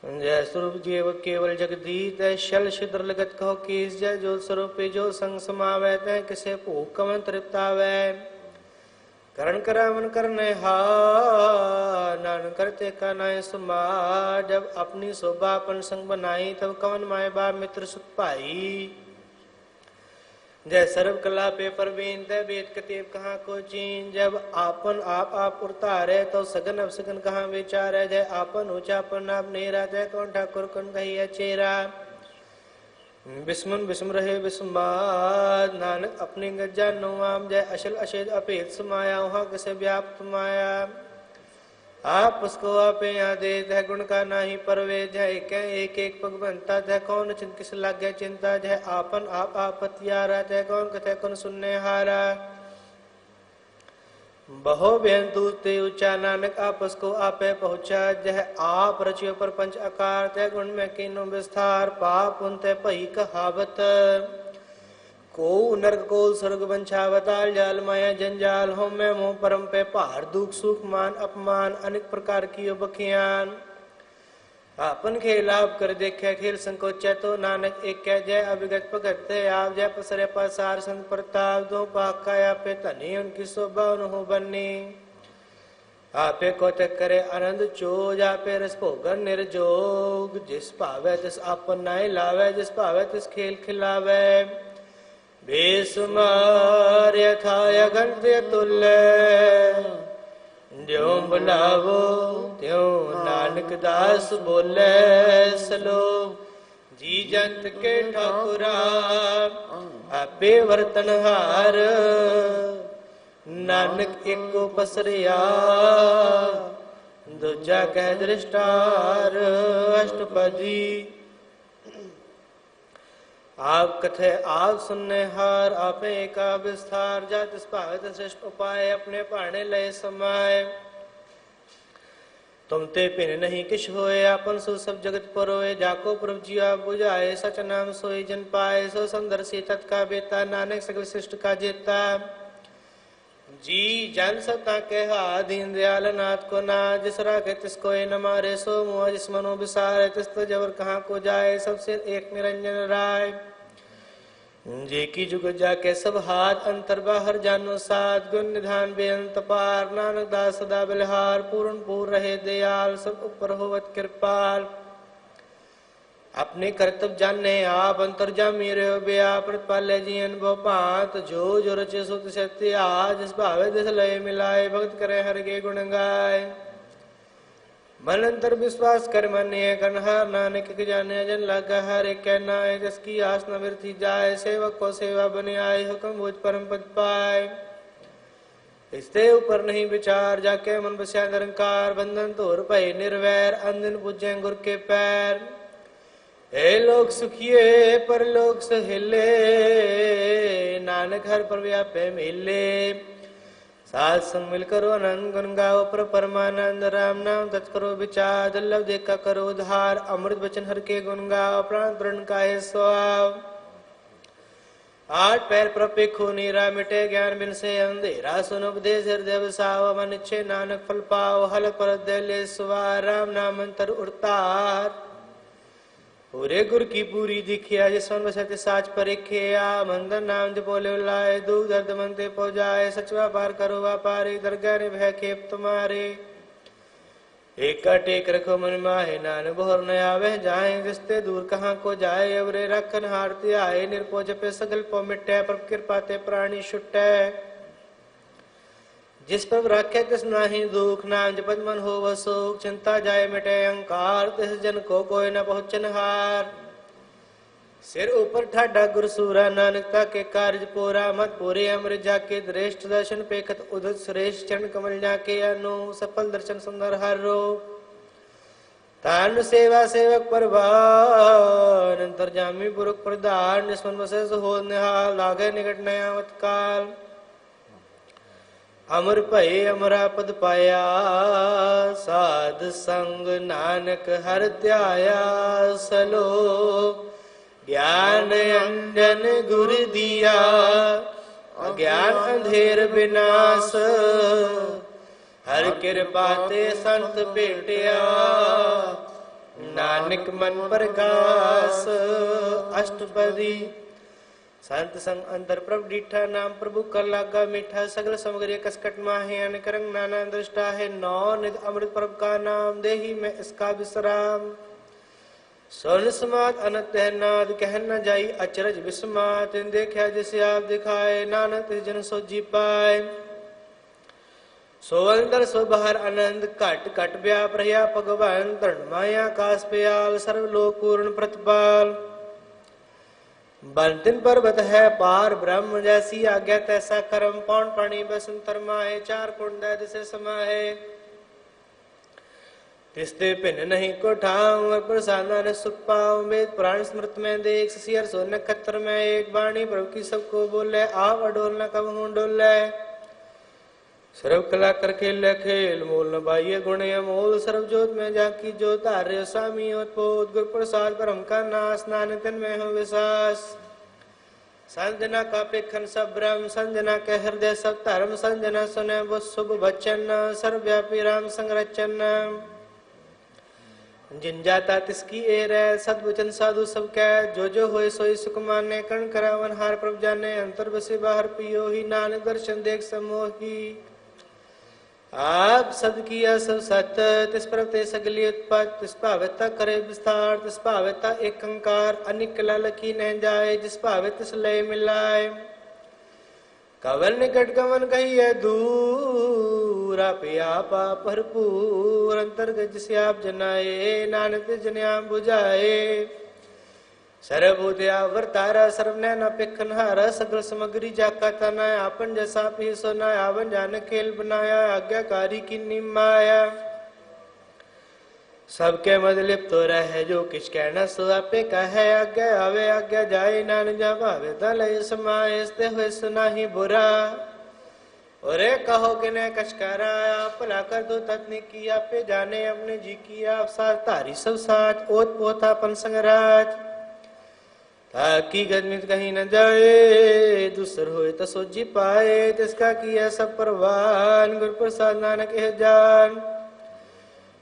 जय स्वरूप जीव केवल जगदीत शल शिद्र लगत कहो कीस जय जो स्वरूप जो संग समावै तय किसे भूख कमन तृप्तावै करण करावन करने हार नानक करते का नाय सुमा जब अपनी शोभा अपन संग बनाई तब कवन माए बाप मित्र सुख पाई जय सर्व कला पे परवीन तय वेद कतेब कहाँ को चीन जब आपन आप उतारे तो सगन अब सगन कहाँ विचारे जय आपन ऊंचापन आप नेरा जय कौन ठाकुर कौन कहिया चेरा बिस्मुन बिस्म रहे बिस्माद नानक अपनी गज्जा नोआम जय अशल अशेद अपेत समाया वहाँ किसे व्याप्त माया आप उसको आपे यहाँ दे जय गुण का नाही परवे जय एक एक पग बनता जय कौन चिंत किस लग गया चिंता जय आपन आप आपत्यारा जय कौन कथे कौन सुनने हारा बहो बेन दूते ऊंचा नानक आप उसको आपे पहुंचा जय आप रचियो पर पंच आकार तय गुण में कीनो विस्तार पाप उनते पही कहावत को नरक को स्वर्ग वंशावताल जाल माया जंजाल हो में मोह परम पे पहाड़ दुख सुख मान अपमान अनेक प्रकार की बखियान आपन खेल आप कर देखे खेल संकोचे तो नानक एक कह जय अभिगत भगत आप जय पसरे पसार संत प्रताप दो पाका आपे तनी उनकी शोभा हो बनी आपे कौतक करे आनंद चोज आपे रस भोगन निर्जोग जिस पावे तिस आपन नाय लावे जिस पावे तिस खेल खिलावे बेसुमार यथाय घंटे तुल्य ज्यों बुलावो त्यों नानक दास बोले सलो जी जंत के ठाकुरा आपे वर्तन हार नानक एको पसरिया दूजा कह दृष्टार अष्टपदी आप कथे आप सुनने हार आपे एका विस्तार जात पावत श्रेष्ठ उपाय अपने पाने लय समाय तुम ते पिन नहीं किश होए आपन सो सब जगत परोए जाको प्रभु जी आप बुझाए सच नाम सोई जन पाए सो संदर्शी तत्का बेता नानक सकल शिष्ट का जेता जी जन सता के दीन दयाल नाथ को ना जिस राखे तिसको न मारे सो मुआ जिस मनो विसारे तिस तो जबर कहाँ को जाए सबसे एक निरंजन राय जे की जुग जाके सब हाथ अंतर बाहर जानो साथ गुण निधान बेअंत पार नानक दास सदा बलिहार पूर्ण पूर रहे दयाल सब ऊपर होवत कृपाल अपने कर्तव्य जानने आप अंतर जा मेरे बेआ प्रतिपाले जी अनुभव पात जो जो रचे सुत सत्य आज इस भावे दिस लय मिलाए भक्त करे हर के गुण गाय मन अंतर विश्वास कर मान्य कन्हार नानक के जाने जन लगा हर एक कहना है जिसकी आस न वृथी जाए सेवक को सेवा बने आए हुक्म भोज परम पद पाए इसते ऊपर नहीं विचार, जाके मन बस्या निरंकार। बंधन तोर भय निर्वैर, अंधन पूजे गुर के पैर। हे लोग सुखिए परलोक सहेले, नानक हर पर व्यापे मेले। साथ संग मिल करो आनंद गुण गाओ, पर परमानंद राम नाम तत् करो विचार। दुर्लभ देखा करो उधार, अमृत वचन हर के गुण गाओ। प्राण प्रण का है स्वाव, आठ पैर प्रपे नीरा। मिटे ज्ञान बिन से अंधेरा, सुन उपदेश हृदय बसाओ। मन इच्छे नानक फल पाओ, हल पर दले सुवार। राम नाम अंतर उड़तार, पूरे गुर की पूरी दिखिया। जिसवन बसत साच परिखिया, मंदन नाम जपोले लाए। दुख दर्द मन ते पहुँचाए, सच व्यापार करो व्यापारी। दरगाह ने भय खेप तुम्हारे, एक टेक रखो मन माहे। नान बोहर न आवे जाए, जिसते दूर कहाँ को जाए। अवरे रखन हारती आए, निरपो जपे सगल पो मिटे। पर कृपा ते प्राणी छुटे, जिस पर राखे तिस नाही दुख। नाम जपत मन हो वह सुख, चिंता जाए मिटे अहंकार। तिस जन को कोई न पहुँचन हार, सिर ऊपर ठाडा गुर सूरा। नानकता के कार्य पूरा, मत पूरे अमृत जाके। श्रेष्ठ दर्शन पेखत उदित श्रेष्ठ, चरण कमल जाके अनु। सफल दर्शन सुंदर हर रूप, तान सेवा सेवक परवान। अंतर्जामी पुरुष प्रधान, निस्मन बसे हो निहाल। लागे निकट नयामत काल, अमर भय अमरा पद पाया। साध संग नानक हर ध्याया, सलो ज्ञान अंजन गुर दिया। अज्ञान अंधेर विनाश, हर कृपा ते संत भेटिया। नानक मन प्रकाश, अष्टपदी। संत संग अंतर प्रभु डीठा, नाम प्रभु कर लागा मीठा। सगल समग्री कसकट माहे, अनेक रंग नाना दृष्टा है। नौ निध अमृत प्रभु का नाम, देही में इसका विश्राम। सोन समात अनंत है नाद, कह न जाई अचरज विस्मात। देखा जिसे आप दिखाए, नानक जन सो जी पाए। सो अंदर सो बाहर आनंद, कट कट व्याप रहा भगवान। तरण माया कास प्याल, सर्वलोक पूर्ण प्रतिपाल। बंतिन पर्वत है पार, ब्रह्म जैसी आज्ञा तैसा कर्म। पौन पानी बसंतर माहे, चार कुंड दिसे समाहे। तिसते पिन नहीं को ठाऊं, प्रसादा ने सुख पाऊं। वेद पुराण स्मृत में देख, सियर सो नक्षत्र में एक। वाणी प्रभु की सबको बोले, आप अडोल न कब हूं डोले। सर्व कला कर खेल खेल, मोल न बाह्य गुण अमोल। सर्व जोत में जाकी जोत, आर्य स्वामी उत्पोत। गुर प्रसाद परम का नाश, नानक तन में हो विश्वास। संजना का पेखन सब ब्रह्म, संजना के हृदय सब धर्म। संजना सुने वो शुभ वचन, सर्वव्यापी राम संरचन। जिन जाता तिसकी एर है, सदवचन साधु सब कह। जो जो होए सोई सुख माने, कर्ण करावन हार प्रभ जाने। अंतर बसे बाहर पियो ही, नानक दर्शन देख समोही। आप सद किया सब सत, तिस प्रभु सगली उत्पत्ति। तिस भावता करे विस्तार, तिस भावता एक अंकार। अनिक कला लखी न जाए, जिस भावे तिस लय मिलाए। कवन निकट कवन कही है दूर, आप आपा भरपूर। अंतर्गत जिसे आप जनाए, नानक जन्याम बुझाए। सर्वभूत वर्तारा, सर्वनैना पेखन हारा। सगल समग्री जाका तना, आपन जैसा भी सोना। आवन जान खेल बनाया, आज्ञाकारी की निमाया। सबके मद लिप्त तो रहे, जो किछ कहना सो आपे कहे। आज्ञा आवे आज्ञा जाए, नान जा भावे दलय समाए। इसते हुए सुना ही बुरा, और कहो कि ने कछ कराया। भला कर दो तत्नी की, आपे जाने अपने जी की। आप साथ तारी सब साथ, ओत पोता पन संगराज। ताकि गदमित कहीं न जाए, दूसर होए तो सोची पाए। तिसका किया सब परवान, गुर प्रसाद नानक है जान।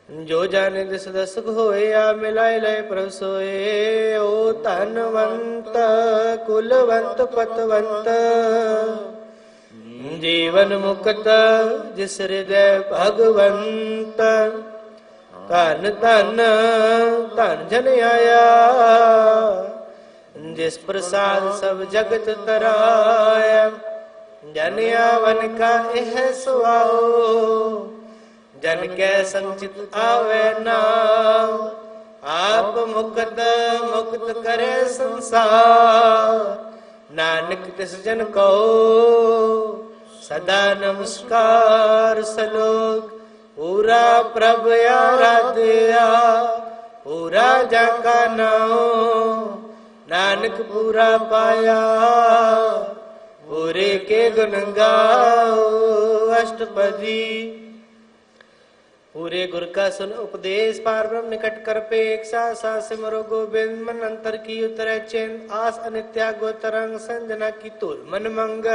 जो जाने दिस दसुख होए, आ मिलाए लय प्रभ सोए। ओ धनवंत कुलवंत पतवंत, जीवन मुक्त जिस हृदय भगवंत। धन धन धन जन आया, जिस प्रसाद सब जगत तराया। जन आवन का यह सुआओ, जन के संचित आवे नाम। आप मुक्त मुक्त करे संसार, नानक तिस जन को सदा नमस्कार सलोक पूरा प्रभ आराध्या पूरा जाका नाओ नानक पूरा पाया पूरे के गुण गाओ अष्टपदी। पूरे गुर का सुन उपदेश पार ब्रह्म निकट कर पे एक सा सिमरो गोविंद मन अंतर की उतरे चिन्ह आस अनित्या गोतरंग संजना की तुल मन मंग।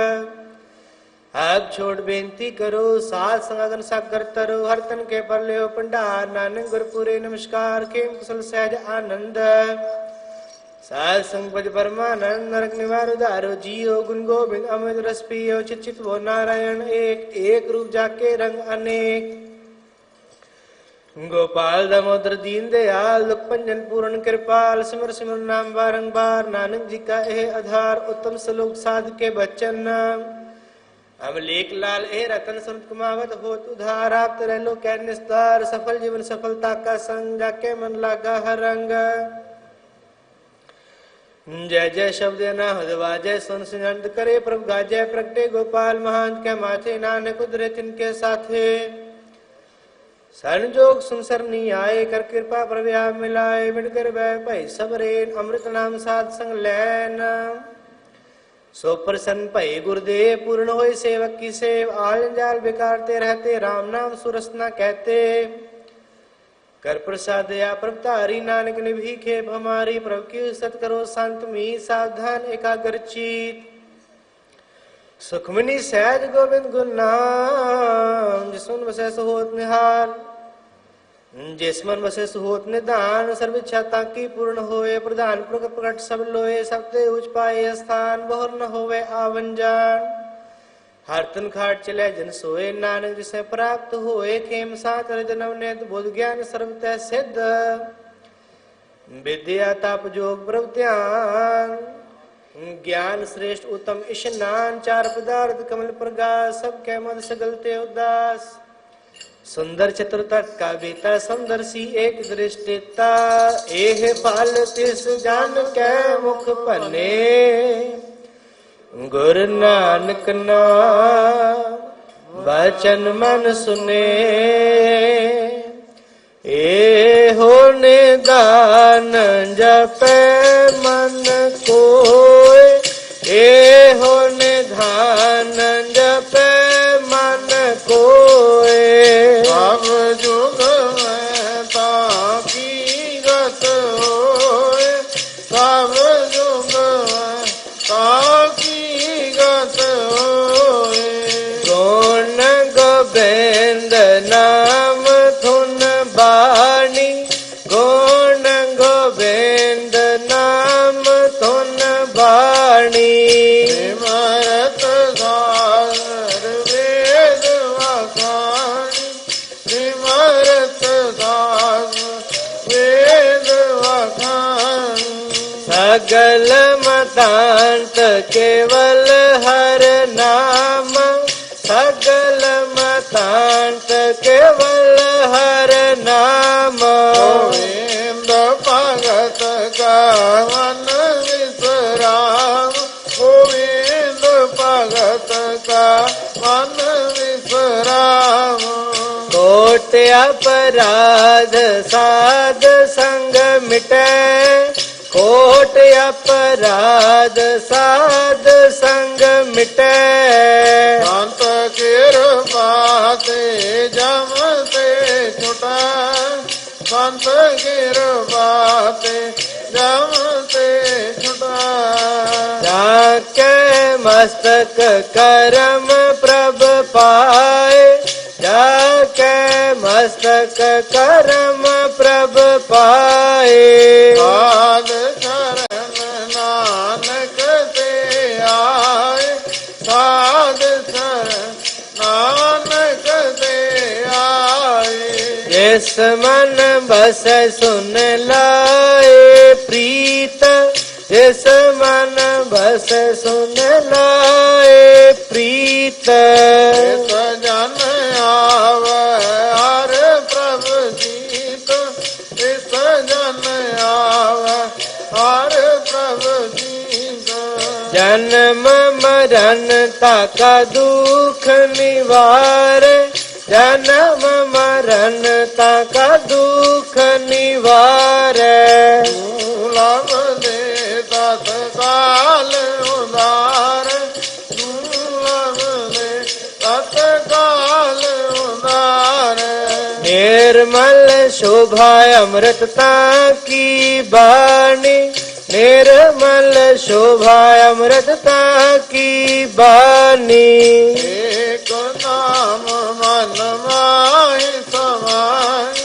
अब छोड़ बेनती करो साथ संगन सागर तरो हर तन के पर ले पंडार नानक गुरपुरे नमस्कार खेम कुशल सहज आनंद साध संग पद परमानंद नरक निवार उदारो जियो गुण गोविंद अमृत रस पियो चित चित वो नारायण एक एक रूप जाके रंग अनेक। गोपाल दामोदर दीन दयाल दुख पंजन पूर्ण कृपाल सिमर सिमर नाम बारंबार नानक जी का यह आधार उत्तम श्लोक साध के बच्चन अब लेख लाल ए रतन संत कुमावत होत उधार आप तेरे लो कै निस्तार सफल जीवन सफलता का संग जाके मन लागा हर रंग। जय जय शब्द ना हदवा जय सुन सुनंद करे प्रभु गाजय प्रगटे गोपाल महान के माथे नानक उधरे तिनके साथे संजोग सुनसरनी आए कर कृपा प्रव्या मिलाए मिटकर वह भाई सबरेन अमृत नाम साध संग लैन सो प्रसन्न भय गुरुदेव पूर्ण होए सेवक की सेव आल जाल बेकारते रहते राम नाम सुरसना कहते कर प्रसाद या प्रभतारी नानक निभी खेप हमारी प्रभु की सत करो संत मी सावधान एकाग्र चित सुखमनी सहज गोविंद गुण नाम जिसमन वसे होत निहाल जिसमन वसे होत निदान सर्व इच्छा ताकि पूर्ण होए प्रधान प्रकट सब लोए सबते उच्च पाए स्थान बहुर न होवे आवन जान हर तन खाट चले जन सोए नानक जिसे प्राप्त होए खेम साथ जन्म ने बुद्ध ज्ञान सर्वतः सिद्ध विद्या ताप जोग प्रभु ध्यान ज्ञान श्रेष्ठ उत्तम स्नान चार पदार्थ कमल प्रकाश सब के मद सगलते उदास सुंदर चतुर्थ का बेता सुंदर सी एक दृष्टिता एह पाल तिस जान के मुख पने गुरु नानक नाम वचन मन सुने ए हो निदान जपे मन कोय ए हो निधान जपे मन कोय अब जुग में ताकी गत होए सब जुग में ताकी गत होए गुण गोविंद नाम धुन बाणी गुण गोविंद नाम धुन बाणी सिमरत सागर वेद वखाणी सिमरत सागर वेद वखाणी सगल मतांत केवल हर नाम सगल मतांत केवल हर नाम गोविंद भगत का मन विश्राम गोविंद भगत का मन विश्राम कोट अपराध साध संग मिटे कोट अपराध साध संग मिटे संत कृपा ते जमते छुटा संत कृपा ते जमते छुटा जाके मस्तक करम प्रभ पाए जाके मस्तक करम प्रभ पाए साध शरण नानक ते आए साध शरण नानक ते आए जिस मन बस सुन लाए प्रीत जिस मन बस सुन लाए प्रीत इस जन आवे हर प्रभु जीत इस जन आवे हर प्रभु जीत जन्म मरण ताका दुख निवारे, जन्म मरण ताका दुख निवारे। दुर्लभ दे तत्काल उदार, दुर्लभ दे तत्काल उदार। निर्मल शोभा अमृतता की बाणी, निर्मल शोभा अमृतता की बानी। एक नाम मन माहि समाई,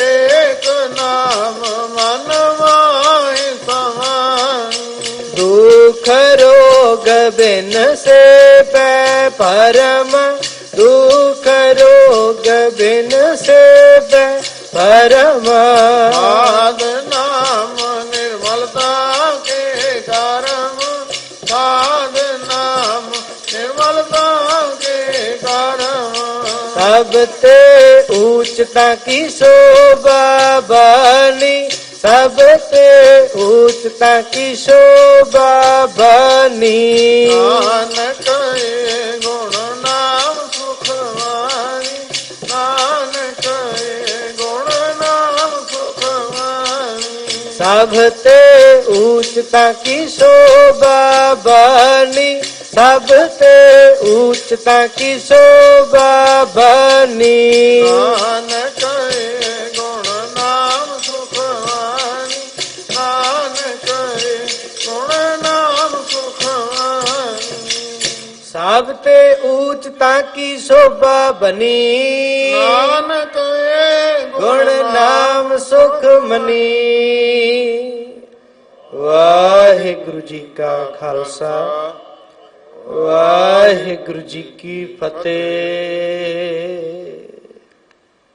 एक नाम मन माहि समाई। दुख रोग बिन से पै परम, दुख रोग बिन से पै परम। साध नाम निर्मलता के कारण, साध नाम निर्मलता के कारण। सबते ऊंचता की शोभा बनी, सबते ऊंचता की शोभा बनी। नानक ये गुण नाम सुखवानी, नानक ये गुण नाम सुखवानी। सबते ऊंचता की शोभा बनी, सबते ऊंचता की शोभा बनी। नानक ये गुण नाम सुखवानी, नानक ये गुण नाम सुखवानी। सबते ऊंचता की शोभा बनी, नानक ये गुण नाम सुख मनी। वाहिगुरु जी का खालसा, वाहिगुरु जी की फतेह।